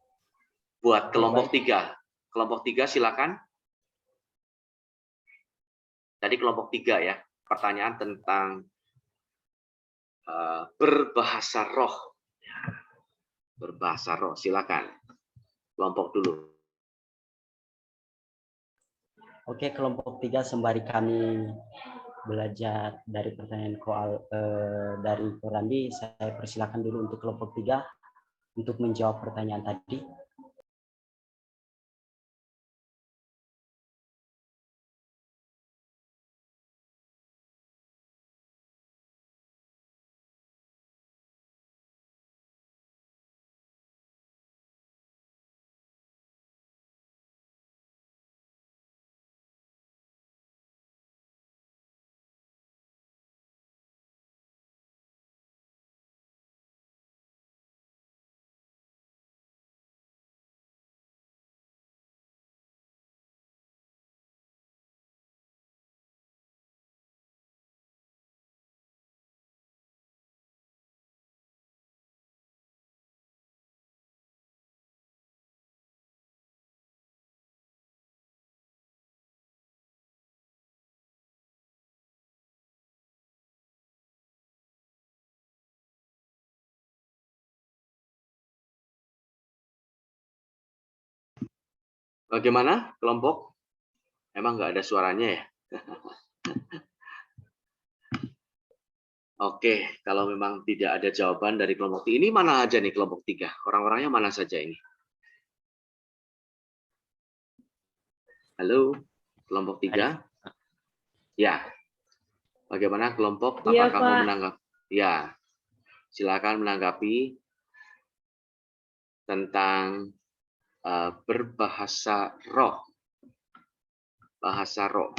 buat kelompok 3. Kelompok 3 silakan. Tadi kelompok 3 ya, pertanyaan tentang berbahasa roh. Berbahasa roh, silakan. Kelompok dulu. Oke, kelompok 3 sembari kami belajar dari pertanyaan dari Randi, saya persilakan dulu untuk kelompok 3 untuk menjawab pertanyaan tadi. Bagaimana kelompok? Emang nggak ada suaranya ya? Oke, kalau memang tidak ada jawaban dari kelompok 3, ini mana aja nih kelompok 3? Orang-orangnya mana saja ini? Halo, kelompok 3? Ya. Bagaimana kelompok? Iya, Apakah mau Pak. menanggapi? Ya. Silakan menanggapi tentang berbahasa roh. Bahasa roh.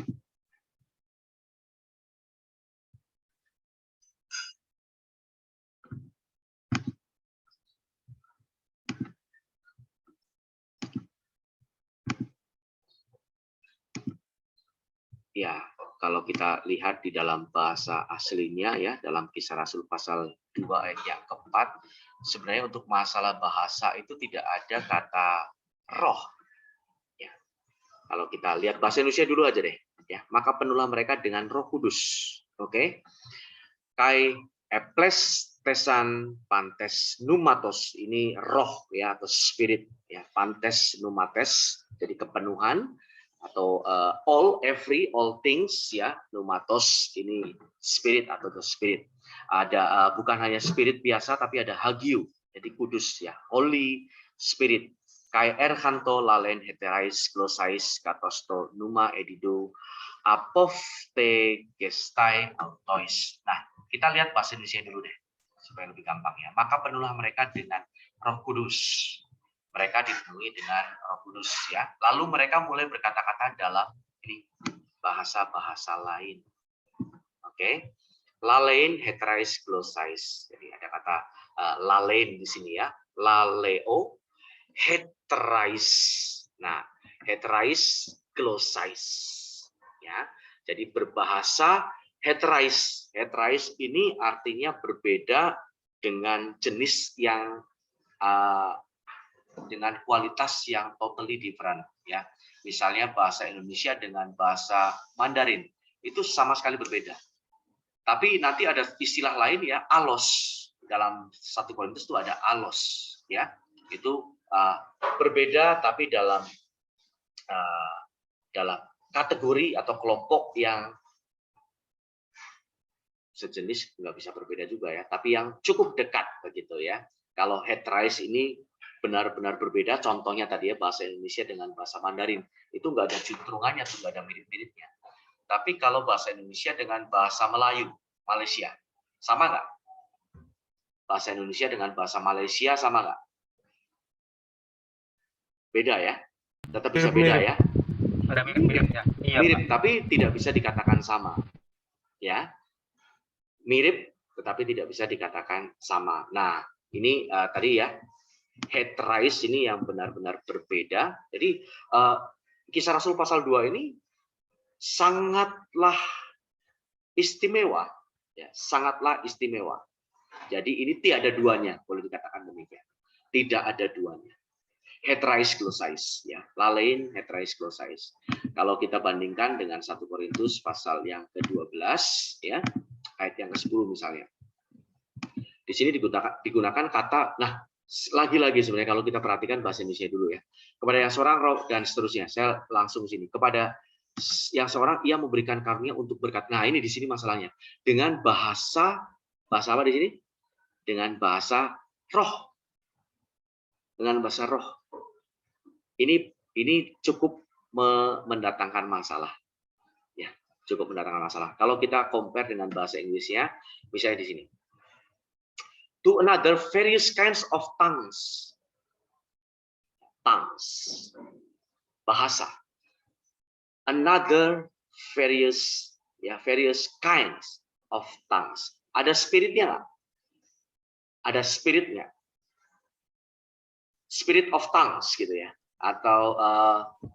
Ya, kalau kita lihat di dalam bahasa aslinya ya, dalam Kisah Rasul pasal 2 ayat yang keempat, sebenarnya untuk masalah bahasa itu tidak ada kata roh. Ya. Kalau kita lihat bahasa Indonesia dulu aja deh, ya. Maka penuhlah mereka dengan Roh Kudus. Oke. Kai eples tesan pantes numatos, ini roh ya atau spirit ya, pantes numates jadi kepenuhan atau all things ya, numatos ini spirit atau the spirit. Ada bukan hanya spirit biasa tapi ada hagio, jadi kudus ya, holy spirit. Kai erhanto lalen heterais glosais katosto numa edido apofte gestai autois. Nah, kita lihat bahasa Indonesia dulu deh supaya lebih gampang ya. Maka penuhlah mereka dengan Roh Kudus. Mereka dipenuhi dengan Roh Kudus ya. Lalu mereka mulai berkata-kata dalam ini bahasa-bahasa lain. Oke. Lalein heterais glosais. Jadi ada kata lalein di sini ya. Laleo heterais. Nah, heterais glosais ya. Jadi berbahasa heterais. Heterais ini artinya berbeda dengan jenis yang dengan kualitas yang totally different ya. Misalnya bahasa Indonesia dengan bahasa Mandarin itu sama sekali berbeda. Tapi nanti ada istilah lain ya, alos. Dalam 1 Korintus itu ada alos ya. Itu berbeda tapi dalam kategori atau kelompok yang sejenis, nggak bisa berbeda juga ya, tapi yang cukup dekat begitu ya. Kalau heterais ini benar-benar berbeda, contohnya tadi ya bahasa Indonesia dengan bahasa Mandarin, itu nggak ada juntrungannya, tuh nggak ada mirip-miripnya. Tapi kalau bahasa Indonesia dengan bahasa Melayu, Malaysia, sama nggak? Bahasa Indonesia dengan bahasa Malaysia sama nggak? Beda ya, tetap bisa beda ya. Ada mirip-miripnya. Iya, Mirip, Pak. tapi tidak bisa dikatakan sama. Ya, mirip, tetapi tidak bisa dikatakan sama. Nah, ini tadi ya, heterais ini yang benar-benar berbeda. Jadi Kisah Rasul pasal 2 ini sangatlah istimewa, ya, sangatlah istimewa. Jadi ini tiada duanya, boleh dikatakan demikian. Tidak ada duanya. Heterais glosais, ya, lalein heterais glosais. Kalau kita bandingkan dengan 1 Korintus pasal yang ke-12, ya, ayat yang ke-10 misalnya. Di sini digunakan kata, nah, lagi-lagi sebenarnya kalau kita perhatikan bahasa Indonesia dulu ya. Kepada yang seorang roh dan seterusnya. Saya langsung sini. Kepada yang seorang ia memberikan karunia untuk berkat. Nah, ini di sini masalahnya. Dengan bahasa apa di sini? Dengan bahasa roh. Dengan bahasa roh. Ini cukup mendatangkan masalah. Ya, cukup mendatangkan masalah. Kalau kita compare dengan bahasa Inggrisnya, misalnya di sini. To another various kinds of tongues. Tongues. Bahasa. Another various kinds of tongues. Ada spiritnya nggak? Ada spiritnya. Spirit of tongues gitu ya. Atau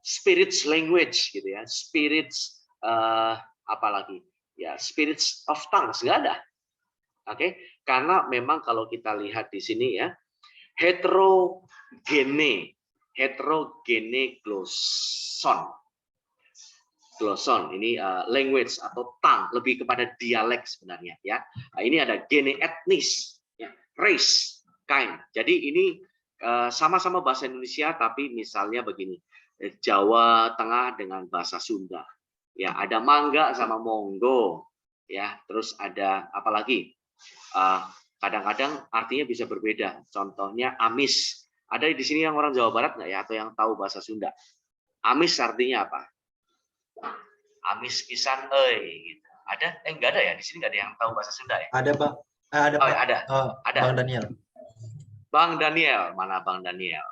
spirits language gitu ya. Spirits apalagi? Ya, spirits of tongues nggak ada. Oke, karena memang kalau kita lihat di sini ya, heterogene gloson. Gloson ini language atau tongue, lebih kepada dialek sebenarnya ya. Nah, ini ada gene etnis, ya, race, kind. Jadi ini sama-sama bahasa Indonesia, tapi misalnya begini, Jawa Tengah dengan bahasa Sunda. Ya, ada mangga sama monggo. Ya, terus ada apa lagi? Kadang-kadang artinya bisa berbeda. Contohnya amis. Ada di sini yang orang Jawa Barat nggak ya, atau yang tahu bahasa Sunda? Amis artinya apa? Amis pisan gitu. Ada? Nggak ada ya, di sini nggak ada yang tahu bahasa Sunda ya? Ada, Pak. Ada, Oh, Pak. ya, ada. Ada. Bang Daniel. Bang Daniel, mana Bang Daniel?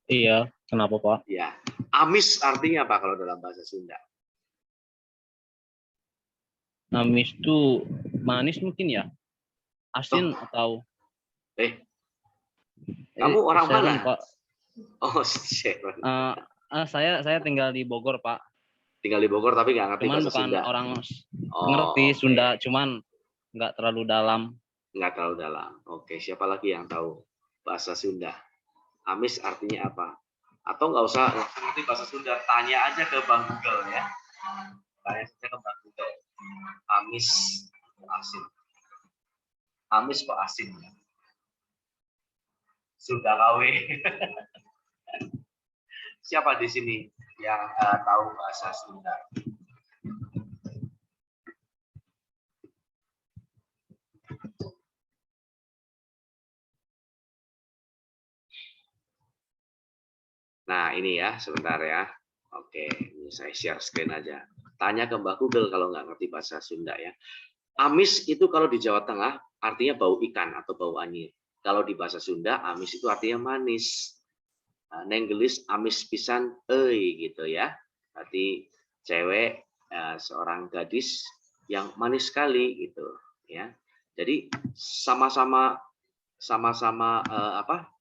Iya, kenapa Pak? Ya, amis artinya apa kalau dalam bahasa Sunda? Amis itu manis mungkin ya? Asin atau? Kamu orang Sharon, mana? Pak. Oh, Sharon. Saya tinggal di Bogor, Pak. Tinggal di Bogor tapi nggak ngerti Cuman bahasa bukan Sunda. orang Oh, ngerti oke. Sunda, cuman nggak terlalu dalam. Nggak terlalu dalam. Oke, siapa lagi yang tahu bahasa Sunda? Amis artinya apa? Atau nggak usah ngerti bahasa Sunda, tanya aja ke Bang Google ya. Tanya saja ke Bang Google. Amis, asin. Amis kok asin ya? Sunda KW. Siapa di sini yang tahu bahasa Sunda? Nah, ini ya, sebentar ya. Oke, ini saya share screen aja. Tanya ke Mbak Google kalau nggak ngerti bahasa Sunda ya. Amis itu kalau di Jawa Tengah artinya bau ikan atau bau anyir. Kalau di bahasa Sunda, amis itu artinya manis. Nenggelis amis pisan gitu ya. Berarti cewek, seorang gadis yang manis sekali gitu ya. Jadi sama-sama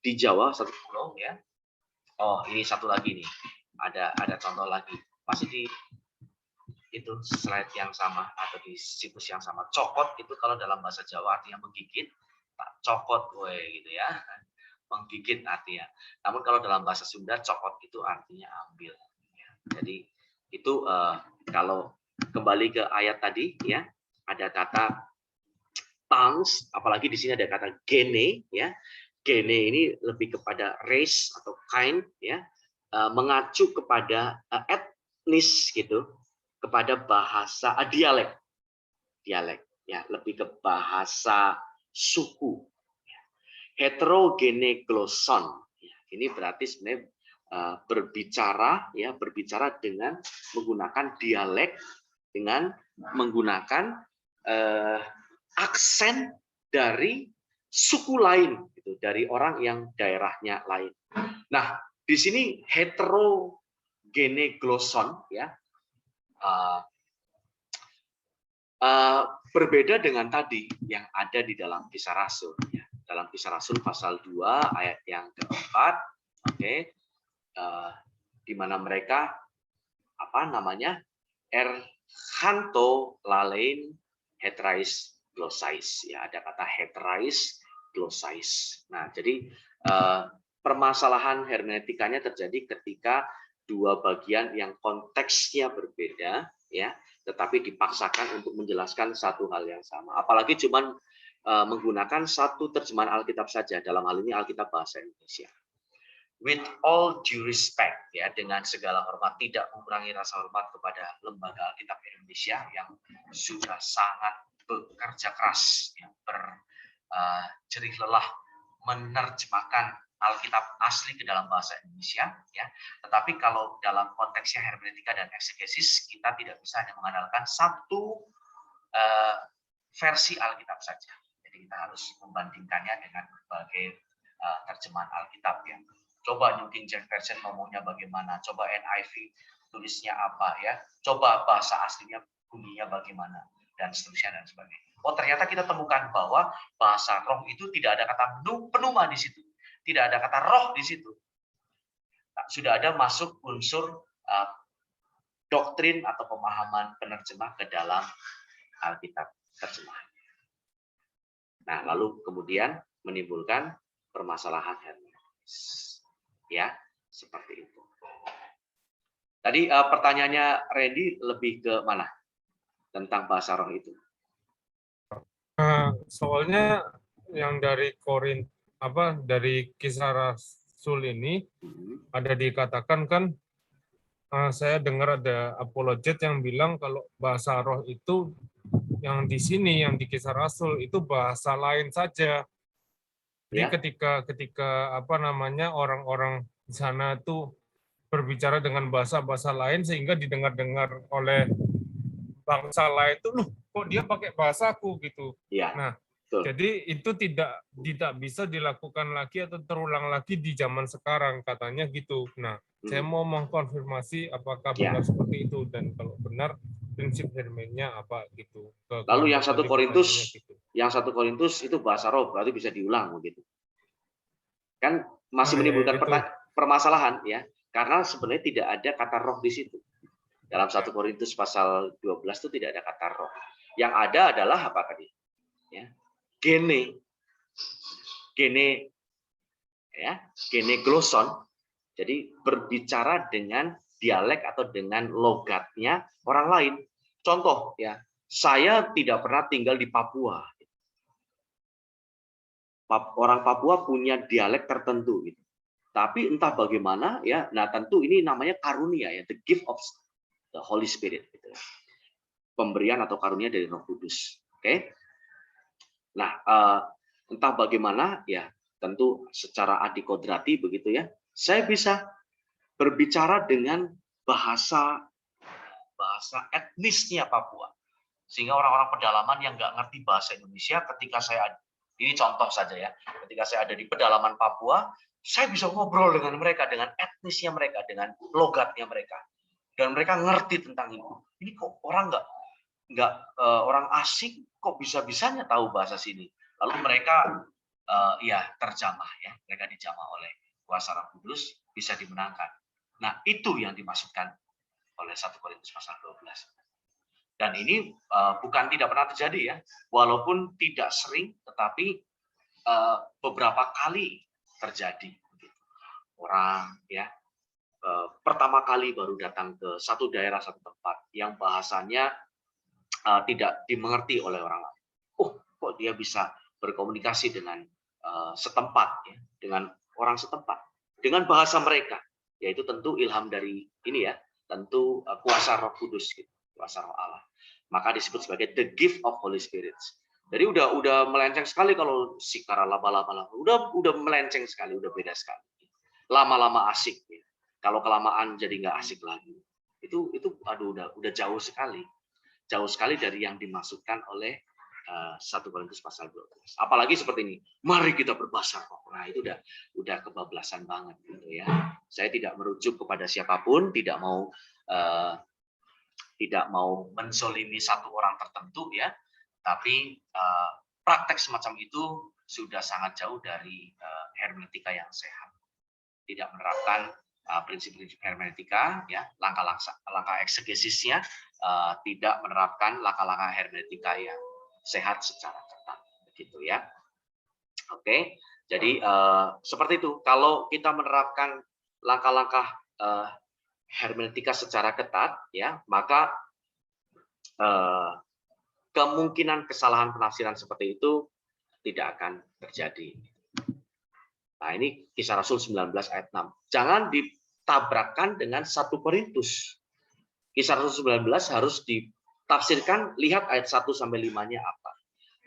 di Jawa satu pulau ya. Oh, ini satu lagi nih. Ada contoh lagi. Masih di itu slide yang sama atau di situs yang sama. Cokot itu kalau dalam bahasa Jawa artinya menggigit. Tak cokot, gitu ya. Menggigit artinya. Namun kalau dalam bahasa Sunda, cokot itu artinya ambil. Jadi itu kalau kembali ke ayat tadi ya, ada kata tangs, apalagi di sini ada kata gene ya. Gene ini lebih kepada race atau kind ya, mengacu kepada etnis gitu, kepada bahasa dialek ya, lebih ke bahasa suku. Heterogene gloson ya, ini berarti sebenarnya berbicara dengan menggunakan dialek, dengan menggunakan aksen dari suku lain gitu, dari orang yang daerahnya lain. Nah, di sini heterogene gloson ya, berbeda dengan tadi yang ada di dalam Kisah Rasul ya. Dalam Kisah Rasul pasal 2 ayat yang keempat, oke, di mana mereka erhanto lalein heterais glosais ya, ada kata heterais glosais. Nah, jadi permasalahan hermeneutikanya terjadi ketika dua bagian yang konteksnya berbeda ya, tetapi dipaksakan untuk menjelaskan satu hal yang sama. Apalagi cuman menggunakan satu terjemahan Alkitab saja, dalam hal ini Alkitab bahasa Indonesia. With all due respect ya, dengan segala hormat, tidak mengurangi rasa hormat kepada Lembaga Alkitab Indonesia yang sudah sangat bekerja keras ya, berjerih lelah menerjemahkan Alkitab asli ke dalam bahasa Indonesia ya. Tetapi kalau dalam konteksnya hermeneutika dan eksegesis, kita tidak bisa hanya mengandalkan satu versi Alkitab saja. Jadi kita harus membandingkannya dengan berbagai terjemahan Alkitab ya. Coba New King James Version ngomongnya bagaimana, coba NIV tulisnya apa ya, coba bahasa aslinya bunyinya bagaimana, dan seterusnya dan sebagainya. Oh, ternyata kita temukan bahwa bahasa roh itu tidak ada kata pneuma di situ, tidak ada kata roh di situ. Nah, sudah ada masuk unsur doktrin atau pemahaman penerjemah ke dalam Alkitab terjemahan. Nah, lalu kemudian menimbulkan permasalahan hermeneutis. Ya, seperti itu. Tadi pertanyaannya Randy lebih ke mana? Tentang bahasa roh itu. Soalnya yang dari dari Kisah Rasul ini ada dikatakan kan, saya dengar ada apologet yang bilang kalau bahasa roh itu yang di sini, yang di Kisah Rasul itu bahasa lain saja. Jadi ketika orang-orang di sana tuh berbicara dengan bahasa-bahasa lain sehingga didengar-dengar oleh bangsa lain itu, loh kok dia pakai bahasaku gitu. Nah, jadi itu tidak bisa dilakukan lagi atau terulang lagi di zaman sekarang katanya gitu. Nah, saya mau mengkonfirmasi apakah benar seperti itu, dan kalau benar prinsip hermennya apa gitu. Lalu yang 1 Korintus, itu bahasa roh, berarti bisa diulang begitu. Kan masih menimbulkan permasalahan ya, karena sebenarnya tidak ada kata roh di situ. Dalam 1 Korintus pasal 12 itu tidak ada kata roh. Yang ada adalah apa tadi? Ya, gene gloson. Jadi berbicara dengan dialek atau dengan logatnya orang lain. Contoh ya, saya tidak pernah tinggal di Papua. Orang Papua punya dialek tertentu gitu. Tapi entah bagaimana ya, nah tentu ini namanya karunia ya, the gift of the Holy Spirit gitu ya. Pemberian atau karunia dari Roh Kudus. Oke. Nah, entah bagaimana ya, tentu secara adikodrati begitu ya. Saya bisa berbicara dengan bahasa etnisnya Papua. Sehingga orang-orang pedalaman yang nggak ngerti bahasa Indonesia, ketika saya, ini contoh saja ya, ketika saya ada di pedalaman Papua, saya bisa ngobrol dengan mereka, dengan etnisnya mereka, dengan logatnya mereka. Dan mereka ngerti tentang itu. Ini kok orang orang asing kok bisa-bisanya tahu bahasa sini. Lalu mereka terjamah ya, mereka dijamah oleh kuasa Roh Kudus, bisa dimenangkan. Nah, itu yang dimaksudkan oleh 1 Korintus pasal 12. Dan ini bukan tidak pernah terjadi ya, walaupun tidak sering, tetapi beberapa kali terjadi. Orang ya pertama kali baru datang ke satu daerah, satu tempat yang bahasanya tidak dimengerti oleh orang lain. Oh, kok dia bisa berkomunikasi dengan setempat ya, dengan orang setempat dengan bahasa mereka, yaitu tentu ilham dari ini ya, tentu kuasa Roh Kudus gitu, kuasa Roh Allah. Maka disebut sebagai the gift of Holy Spirit. Jadi udah melenceng sekali kalau sikara lama-lama, udah melenceng sekali, udah beda sekali. Lama-lama asik ya. Kalau kelamaan jadi nggak asik lagi. Itu udah jauh sekali dari yang dimaksudkan oleh 1 Korintus pasal 12. Apalagi seperti ini, mari kita berbahasa roh. Nah, itu udah kebablasan banget gitu ya. Saya tidak merujuk kepada siapapun, tidak mau menzolimi satu orang tertentu ya. Tapi praktek semacam itu sudah sangat jauh dari hermeneutika yang sehat. Tidak menerapkan prinsip-prinsip hermeneutika ya, langkah eksegesisnya, tidak menerapkan langkah-langkah hermeneutika yang sehat secara ketat begitu ya. Oke, jadi seperti itu. Kalau kita menerapkan langkah-langkah hermeneutika secara ketat ya, maka kemungkinan kesalahan penafsiran seperti itu tidak akan terjadi. Nah, ini Kisah Rasul 19 ayat 6. Jangan ditabrakkan dengan 1 Korintus. Kisah Rasul 19 harus ditafsirkan, lihat ayat 1 sampai 5-nya apa.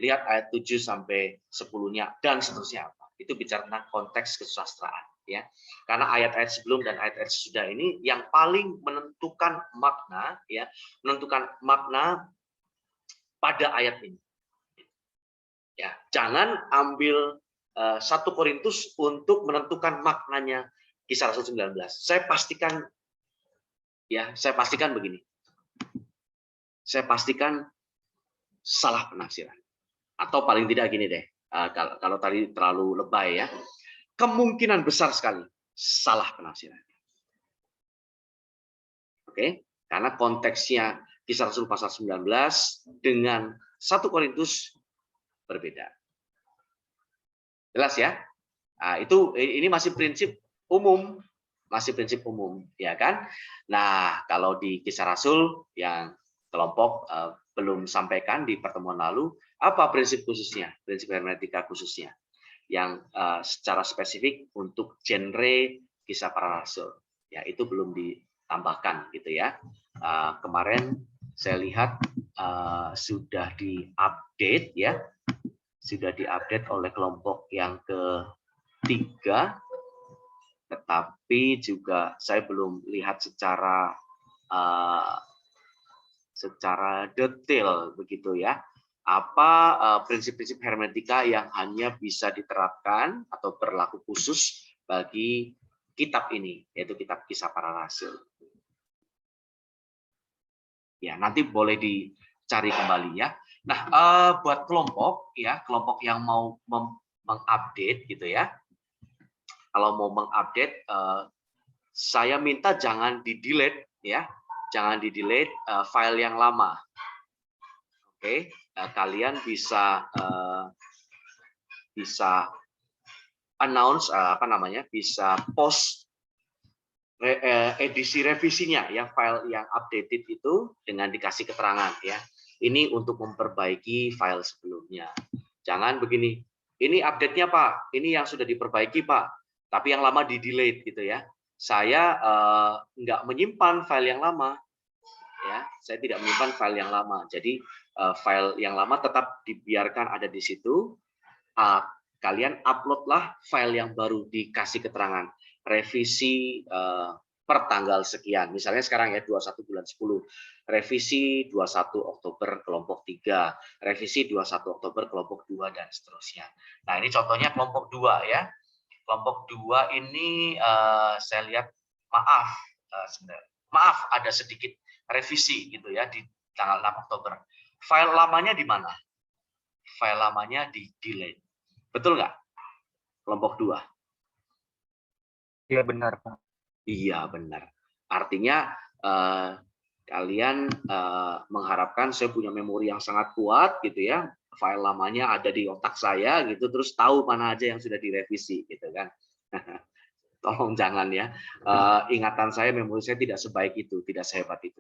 Lihat ayat 7 sampai 10-nya dan seterusnya apa. Itu bicara tentang konteks kesusastraan ya. Karena ayat-ayat sebelum dan ayat-ayat sesudah ini yang paling menentukan makna ya, menentukan makna pada ayat ini. Ya, jangan ambil 1 Korintus untuk menentukan maknanya Kisah Rasul 19. Saya pastikan begini. Saya pastikan salah penafsiran. Atau paling tidak gini deh, kalau tadi terlalu lebay ya. Kemungkinan besar sekali salah penafsiran. Oke, karena konteksnya Kisah Rasul pasal 19 dengan 1 Korintus berbeda. Jelas ya? Nah, ini masih prinsip umum, ya kan? Nah, kalau di Kisah Rasul yang kelompok belum sampaikan di pertemuan lalu, Apa prinsip khususnya, prinsip hermeneutika khususnya yang secara spesifik untuk genre kisah para rasul? Ya, itu belum ditambahkan gitu ya. Kemarin saya lihat sudah diupdate ya, sudah diupdate oleh kelompok yang ketiga, tetapi juga saya belum lihat secara detail begitu ya. Apa prinsip-prinsip hermeneutika yang hanya bisa diterapkan atau berlaku khusus bagi kitab ini, yaitu kitab Kisah Para Rasul. Ya, nanti boleh dicari kembali ya. Nah, buat kelompok ya, kelompok yang mau mengupdate gitu ya. Kalau mau mengupdate, saya minta jangan di-delete ya, jangan di-delete file yang lama. Oke, kalian bisa announce bisa post edisi revisinya ya, file yang updated itu dengan dikasih keterangan ya. Ini untuk memperbaiki file sebelumnya. Jangan begini, ini update-nya Pak, ini yang sudah diperbaiki Pak, tapi yang lama di-delete gitu ya. Saya nggak menyimpan file yang lama. Ya, saya tidak menyimpan file yang lama. Jadi file yang lama tetap dibiarkan ada di situ. Kalian uploadlah file yang baru dikasih keterangan revisi per tanggal sekian. Misalnya sekarang ya 21 bulan 10, revisi 21 Oktober kelompok 3, revisi 21 Oktober kelompok 2 dan seterusnya. Nah, ini contohnya kelompok 2 ya. Kelompok 2 ini saya lihat maaf ada sedikit revisi gitu ya di tanggal 6 Oktober. File lamanya di mana? File lamanya di delete. Betul nggak? Kelompok 2. Iya benar, Pak. Iya benar. Artinya kalian mengharapkan saya punya memori yang sangat kuat gitu ya. File lamanya ada di otak saya gitu, terus tahu mana aja yang sudah direvisi gitu kan. Tolong jangan ya, ingatan saya, memori saya tidak sebaik itu, tidak sehebat itu.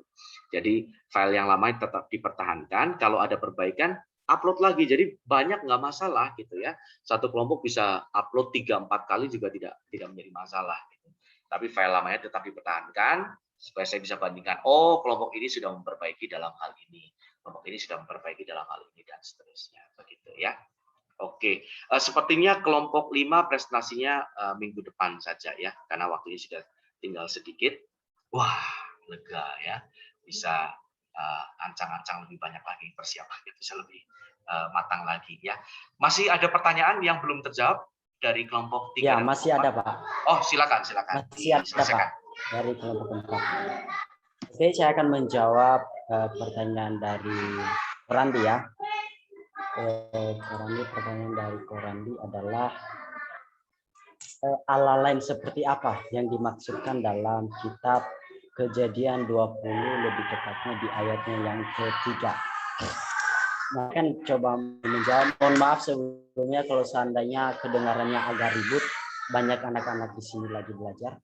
Jadi file yang lama tetap dipertahankan, kalau ada perbaikan, upload lagi. Jadi banyak nggak masalah gitu ya. Satu kelompok bisa upload 3-4 kali juga tidak menjadi masalah. Gitu. Tapi file lamanya tetap dipertahankan, supaya saya bisa bandingkan, oh kelompok ini sudah memperbaiki dalam hal ini, kelompok ini sudah memperbaiki dalam hal ini, dan seterusnya. Begitu ya. Oke, sepertinya kelompok 5 presentasinya minggu depan saja ya, karena waktunya sudah tinggal sedikit. Wah, lega ya, bisa ancang-ancang lebih banyak lagi, persiapannya bisa lebih matang lagi ya. Masih ada pertanyaan yang belum terjawab dari kelompok 3? Ya, masih ada Pak. Oh, silakan. Masih ada Pak, dari kelompok 4. Oke, saya akan menjawab pertanyaan dari Randi ya. Pertanyaan dari Korandi adalah ala lain seperti apa yang dimaksudkan dalam kitab Kejadian 20, lebih tepatnya di ayatnya yang ketiga. Nah, kan coba menjawab. Mohon maaf sebelumnya kalau seandainya kedengarannya agak ribut, banyak anak-anak di sini lagi belajar.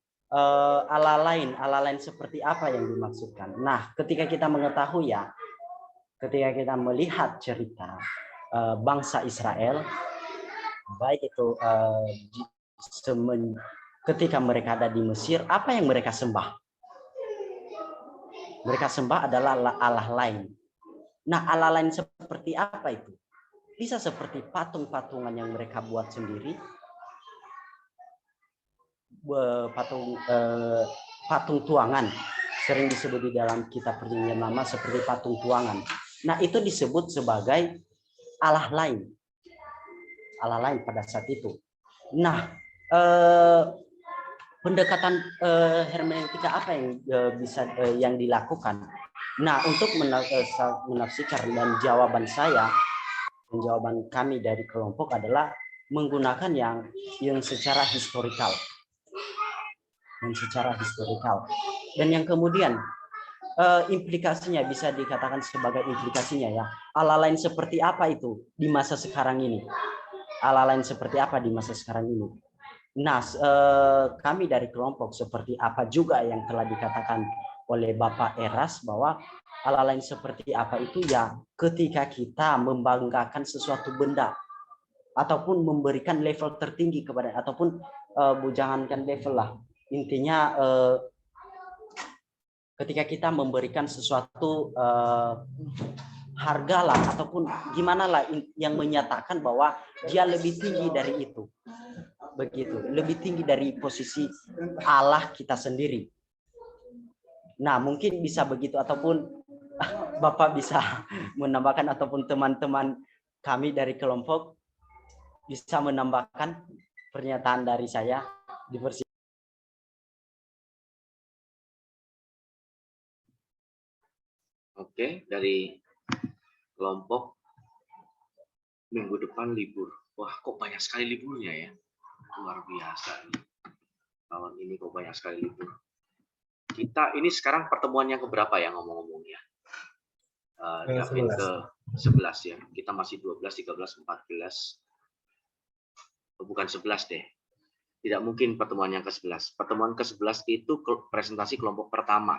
Ala lain seperti apa yang dimaksudkan? Nah, ketika kita mengetahui ya, ketika kita melihat cerita bangsa Israel, baik itu ketika mereka ada di Mesir, apa yang mereka sembah? Mereka sembah adalah Allah lain. Nah, Allah lain seperti apa itu? Bisa seperti patung-patungan yang mereka buat sendiri, patung tuangan, sering disebut di dalam kitab Perjanjian Lama seperti patung tuangan. Nah, itu disebut sebagai Allah lain pada saat itu. Nah, pendekatan hermeneutika apa yang bisa yang dilakukan? Nah, untuk menafsirkan, dan jawaban kami dari kelompok adalah menggunakan yang secara historikal, dan yang kemudian implikasinya bisa dikatakan sebagai implikasinya ya. Allah lain seperti apa itu di masa sekarang ini? Allah lain seperti apa di masa sekarang ini? Nah, kami dari kelompok seperti apa juga yang telah dikatakan oleh Bapak Eras bahwa Allah lain seperti apa itu ya ketika kita membanggakan sesuatu benda ataupun memberikan level tertinggi kepada, ataupun jangankan level lah, intinya ketika kita memberikan sesuatu harga lah ataupun gimana lah yang menyatakan bahwa dia lebih tinggi dari itu, begitu, lebih tinggi dari posisi Allah kita sendiri. Nah mungkin bisa begitu, ataupun Bapak bisa menambahkan ataupun teman-teman kami dari kelompok bisa menambahkan pernyataan dari saya di versi. Oke, dari kelompok minggu depan libur. Wah, kok banyak sekali liburnya ya? Luar biasa nih. Tahun ini kok banyak sekali libur. Kita ini sekarang pertemuan yang keberapa ya ngomong-ngomong ya? David ke 11 ya. Kita masih 12, 13, 14. Bukan 11 deh. Tidak mungkin pertemuan yang ke-11. Pertemuan ke-11 itu presentasi kelompok pertama.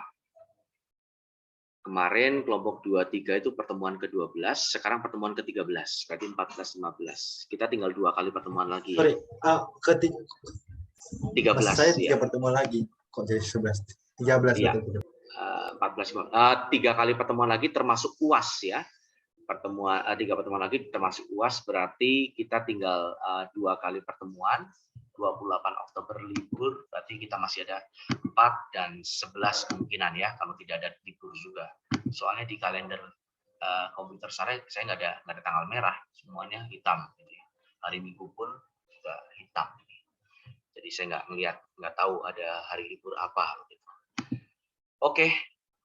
Kemarin kelompok 23 itu pertemuan ke-12, sekarang pertemuan ke-13, berarti 14, 15. Kita tinggal 2 kali pertemuan lagi. Sorry, 13. Saya 3 ya. pertemuan lagi, kok jadi 11? 13 ya. betul. 14, 3 kali pertemuan lagi termasuk UAS ya. 3 pertemuan lagi termasuk UAS, berarti kita tinggal 2 kali pertemuan. 28 Oktober libur, berarti kita masih ada 4 dan 11 kemungkinan ya, kalau tidak ada libur juga. Soalnya di kalender komputer saya nggak ada tanggal merah, semuanya hitam. Gitu ya. Hari Minggu pun juga hitam. Jadi saya nggak tahu ada hari libur apa. Gitu. Oke,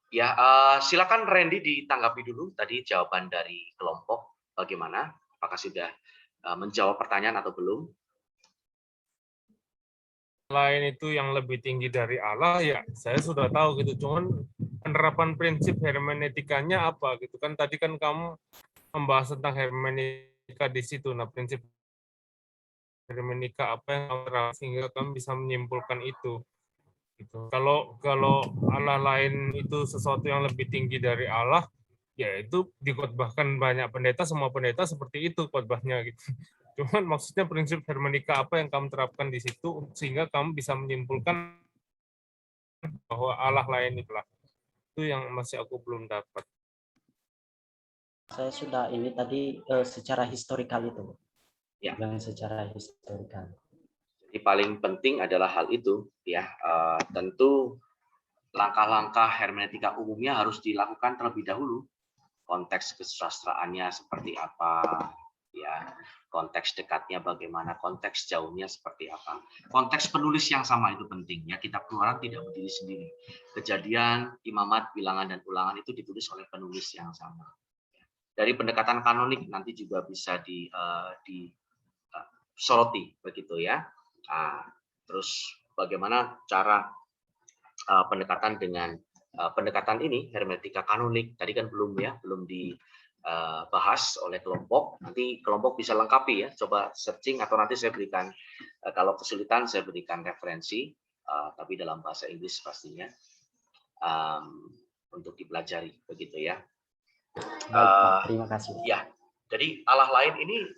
ya silakan Randy ditanggapi dulu tadi jawaban dari kelompok bagaimana, apakah sudah menjawab pertanyaan atau belum? Lain itu yang lebih tinggi dari Allah ya saya sudah tahu gitu, cuman penerapan prinsip hermeneutikanya apa gitu kan, tadi kan kamu membahas tentang hermeneutika di situ. Nah prinsip hermeneutika apa yang kamu terapkan sehingga kamu bisa menyimpulkan itu gitu. Kalau Allah lain itu sesuatu yang lebih tinggi dari Allah, ya itu dikhotbahkan banyak pendeta, semua pendeta seperti itu khotbahnya gitu. Cuman maksudnya prinsip hermeneutika apa yang kamu terapkan di situ sehingga kamu bisa menyimpulkan bahwa Allah lain itulah. Itu yang masih aku belum dapat. Saya sudah ini tadi secara historikal itu. Ya. Yang secara historikal. Jadi paling penting adalah hal itu ya. Tentu langkah-langkah hermeneutika umumnya harus dilakukan terlebih dahulu. Konteks kesusastraannya seperti apa ya. Konteks dekatnya bagaimana, konteks jauhnya seperti apa. Konteks penulis yang sama itu penting ya. Kitab Keluaran tidak berdiri sendiri. Kejadian, Imamat, Bilangan dan Ulangan itu ditulis oleh penulis yang sama. Dari pendekatan kanonik nanti juga bisa disoroti begitu ya. Terus bagaimana cara pendekatan dengan pendekatan ini hermeneutika kanonik tadi kan belum dibahas oleh kelompok. Nanti kelompok bisa lengkapi ya, coba searching atau nanti saya berikan kalau kesulitan saya berikan referensi tapi dalam bahasa Inggris pastinya untuk dipelajari begitu ya. Baik, Pak. Terima kasih. Ya, jadi Allah lain ini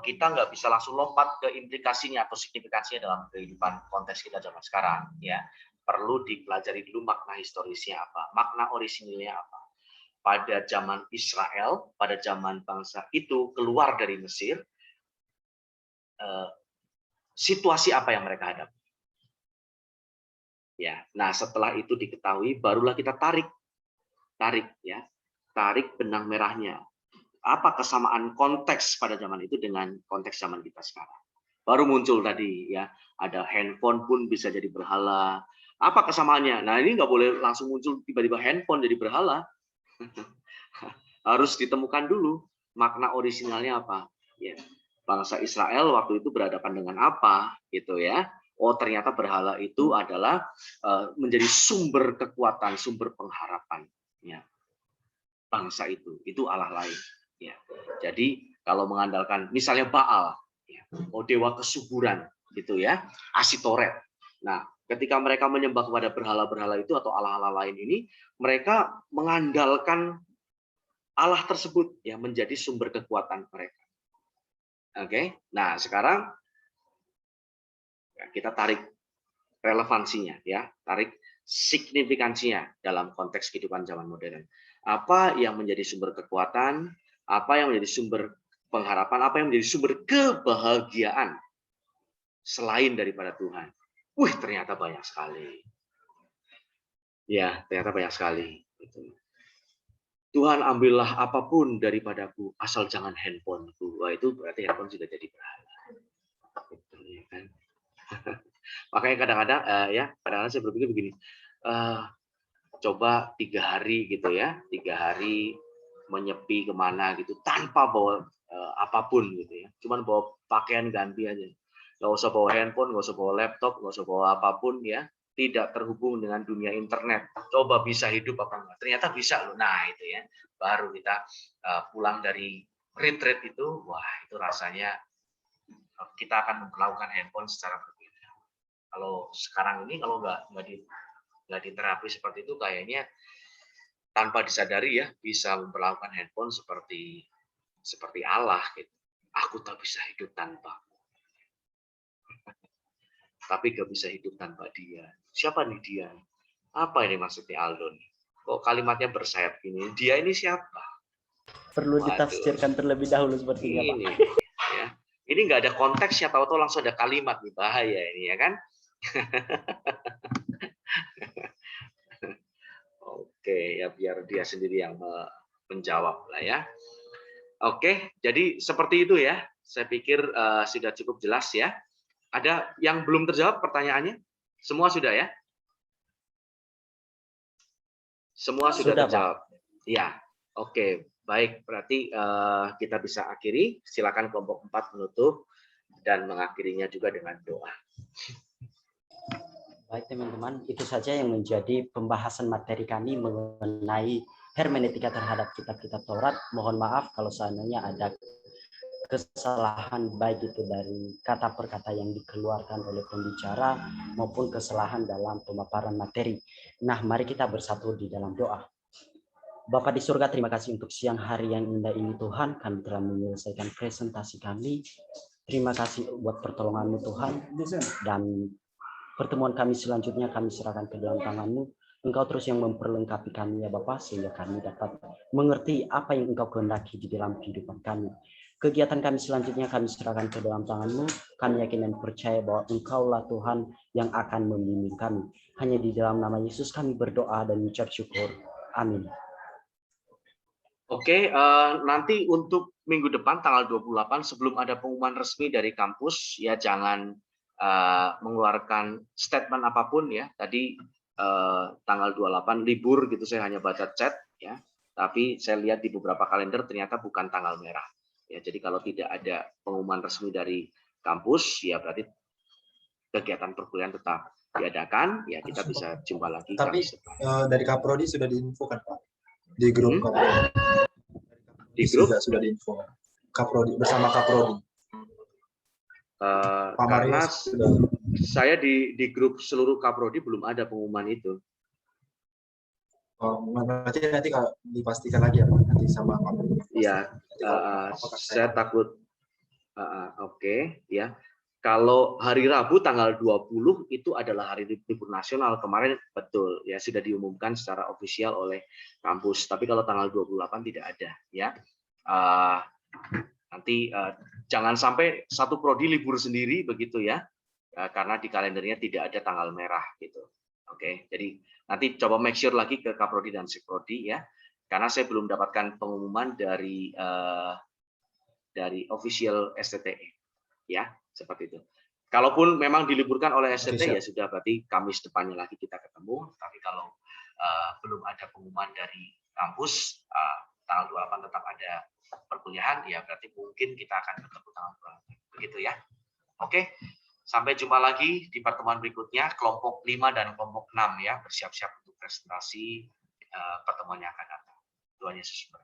kita nggak bisa langsung lompat ke implikasinya atau signifikansinya dalam kehidupan konteks kita zaman sekarang ya. Perlu dipelajari dulu makna historisnya apa, makna orisinilnya apa. Pada zaman Israel, pada zaman bangsa itu keluar dari Mesir, situasi apa yang mereka hadapi. Ya, nah setelah itu diketahui, barulah kita tarik benang merahnya. Apa kesamaan konteks pada zaman itu dengan konteks zaman kita sekarang? Baru muncul tadi ya, ada handphone pun bisa jadi berhala. Apa kesamaannya? Nah ini nggak boleh langsung muncul tiba-tiba handphone jadi berhala. Harus ditemukan dulu makna orisinalnya apa. Ya, bangsa Israel waktu itu berhadapan dengan apa, gitu ya? Oh ternyata berhala itu adalah menjadi sumber kekuatan, sumber pengharapan. Ya, bangsa itu Allah lain. Ya, jadi kalau mengandalkan misalnya Baal, ya, oh dewa kesuburan, gitu ya, Asitoret. Nah ketika mereka menyembah kepada berhala-berhala itu atau allah-allah lain ini, mereka mengandalkan Allah tersebut yang menjadi sumber kekuatan mereka. Oke, nah sekarang kita tarik relevansinya, ya, tarik signifikansinya dalam konteks kehidupan zaman modern. Apa yang menjadi sumber kekuatan, apa yang menjadi sumber pengharapan, apa yang menjadi sumber kebahagiaan selain daripada Tuhan. Wih, ternyata banyak sekali. Ya, ternyata banyak sekali. Tuhan, ambillah apapun daripadaku, asal jangan handphoneku. Wah, itu berarti handphone sudah jadi berhala. Ya kan? Makanya kadang-kadang kadang-kadang saya berpikir begini, coba 3 hari gitu ya, 3 hari menyepi kemana gitu, tanpa bawa apapun gitu ya, cuman bawa pakaian ganti aja, nggak usah bawa handphone, nggak usah bawa laptop, nggak usah bawa apapun ya, tidak terhubung dengan dunia internet. Coba bisa hidup apa enggak? Ternyata bisa loh. Nah itu ya, baru kita pulang dari retreat itu, wah itu rasanya kita akan melakukan handphone secara berbeda. Kalau sekarang ini kalau nggak di terapi seperti itu, kayaknya tanpa disadari ya bisa memperlakukan handphone seperti Allah gitu. Aku tak bisa hidup tanpa, tapi gak bisa hidup tanpa dia. Siapa nih dia? Apa ini maksudnya Aldo nih? Kok kalimatnya bersayap gini? Dia ini siapa? Perlu Waduh, ditafsirkan terlebih dahulu sepertinya, Pak. ini ya. Ini nggak ada konteksnya, tahu-tahu langsung ada kalimat nih, bahaya ini ya kan? Oke, ya biar dia sendiri yang menjawab lah ya. Oke, jadi seperti itu ya. Saya pikir sudah cukup jelas ya. Ada yang belum terjawab pertanyaannya? Semua sudah ya? Semua sudah terjawab. Ya, oke. Baik, berarti kita bisa akhiri. Silakan kelompok 4 menutup dan mengakhirinya juga dengan doa. Baik teman-teman, itu saja yang menjadi pembahasan materi kami mengenai hermeneutika terhadap kitab-kitab Taurat. Mohon maaf kalau seandainya ada kesalahan baik itu dari kata per kata yang dikeluarkan oleh pembicara maupun kesalahan dalam pemaparan materi. Nah, mari kita bersatu di dalam doa. Bapa di surga, terima kasih untuk siang hari yang indah ini Tuhan. Kami telah menyelesaikan presentasi kami. Terima kasih buat pertolongan-Mu Tuhan. Dan pertemuan kami selanjutnya kami serahkan ke dalam tangan-Mu. Engkau terus yang memperlengkapi kami ya Bapa, sehingga kami dapat mengerti apa yang Engkau kehendaki di dalam kehidupan kami. Kegiatan kami selanjutnya kami serahkan ke dalam tangan-Mu. Kami yakin dan percaya bahwa Engkaulah Tuhan yang akan membimbing kami. Hanya di dalam nama Yesus kami berdoa dan mengucap syukur. Amin. Oke, nanti untuk minggu depan tanggal 28 sebelum ada pengumuman resmi dari kampus ya jangan mengeluarkan statement apapun ya. Tadi tanggal 28 libur gitu, saya hanya baca chat ya. Tapi saya lihat di beberapa kalender ternyata bukan tanggal merah. Ya, jadi kalau tidak ada pengumuman resmi dari kampus ya berarti kegiatan perkuliahan tetap diadakan ya, kita bisa jumpa lagi. Tapi dari Kaprodi sudah diinfokan Pak di grup Kaprodi. Di grup sudah diinfokan. Kaprodi bersama Kaprodi. Karena saya di grup seluruh Kaprodi belum ada pengumuman itu. Oh, berarti nanti kalau dipastikan lagi ya Pak, nanti sama Kaprodi. Iya, saya takut. Oke, ya. Kalau hari Rabu tanggal 20 itu adalah hari libur nasional. Kemarin betul ya sudah diumumkan secara ofisial oleh kampus. Tapi kalau tanggal 28 tidak ada ya. Nanti jangan sampai satu prodi libur sendiri begitu ya. Karena di kalendernya tidak ada tanggal merah gitu. Oke, jadi nanti coba make sure lagi ke Kaprodi dan Sikprodi ya. Karena saya belum dapatkan pengumuman dari official STTE ya. Seperti itu. Kalaupun memang diliburkan oleh STT ya sudah, berarti Kamis depannya lagi kita ketemu. Tapi kalau belum ada pengumuman dari kampus tanggal 28 tetap ada perkuliahan ya berarti mungkin kita akan ketemu tanggal 28. Begitu ya. Oke. Sampai jumpa lagi di pertemuan berikutnya kelompok 5 dan kelompok 6 ya, bersiap-siap untuk presentasi pertemuan yang akan datang. Tuhan Yesus berkati.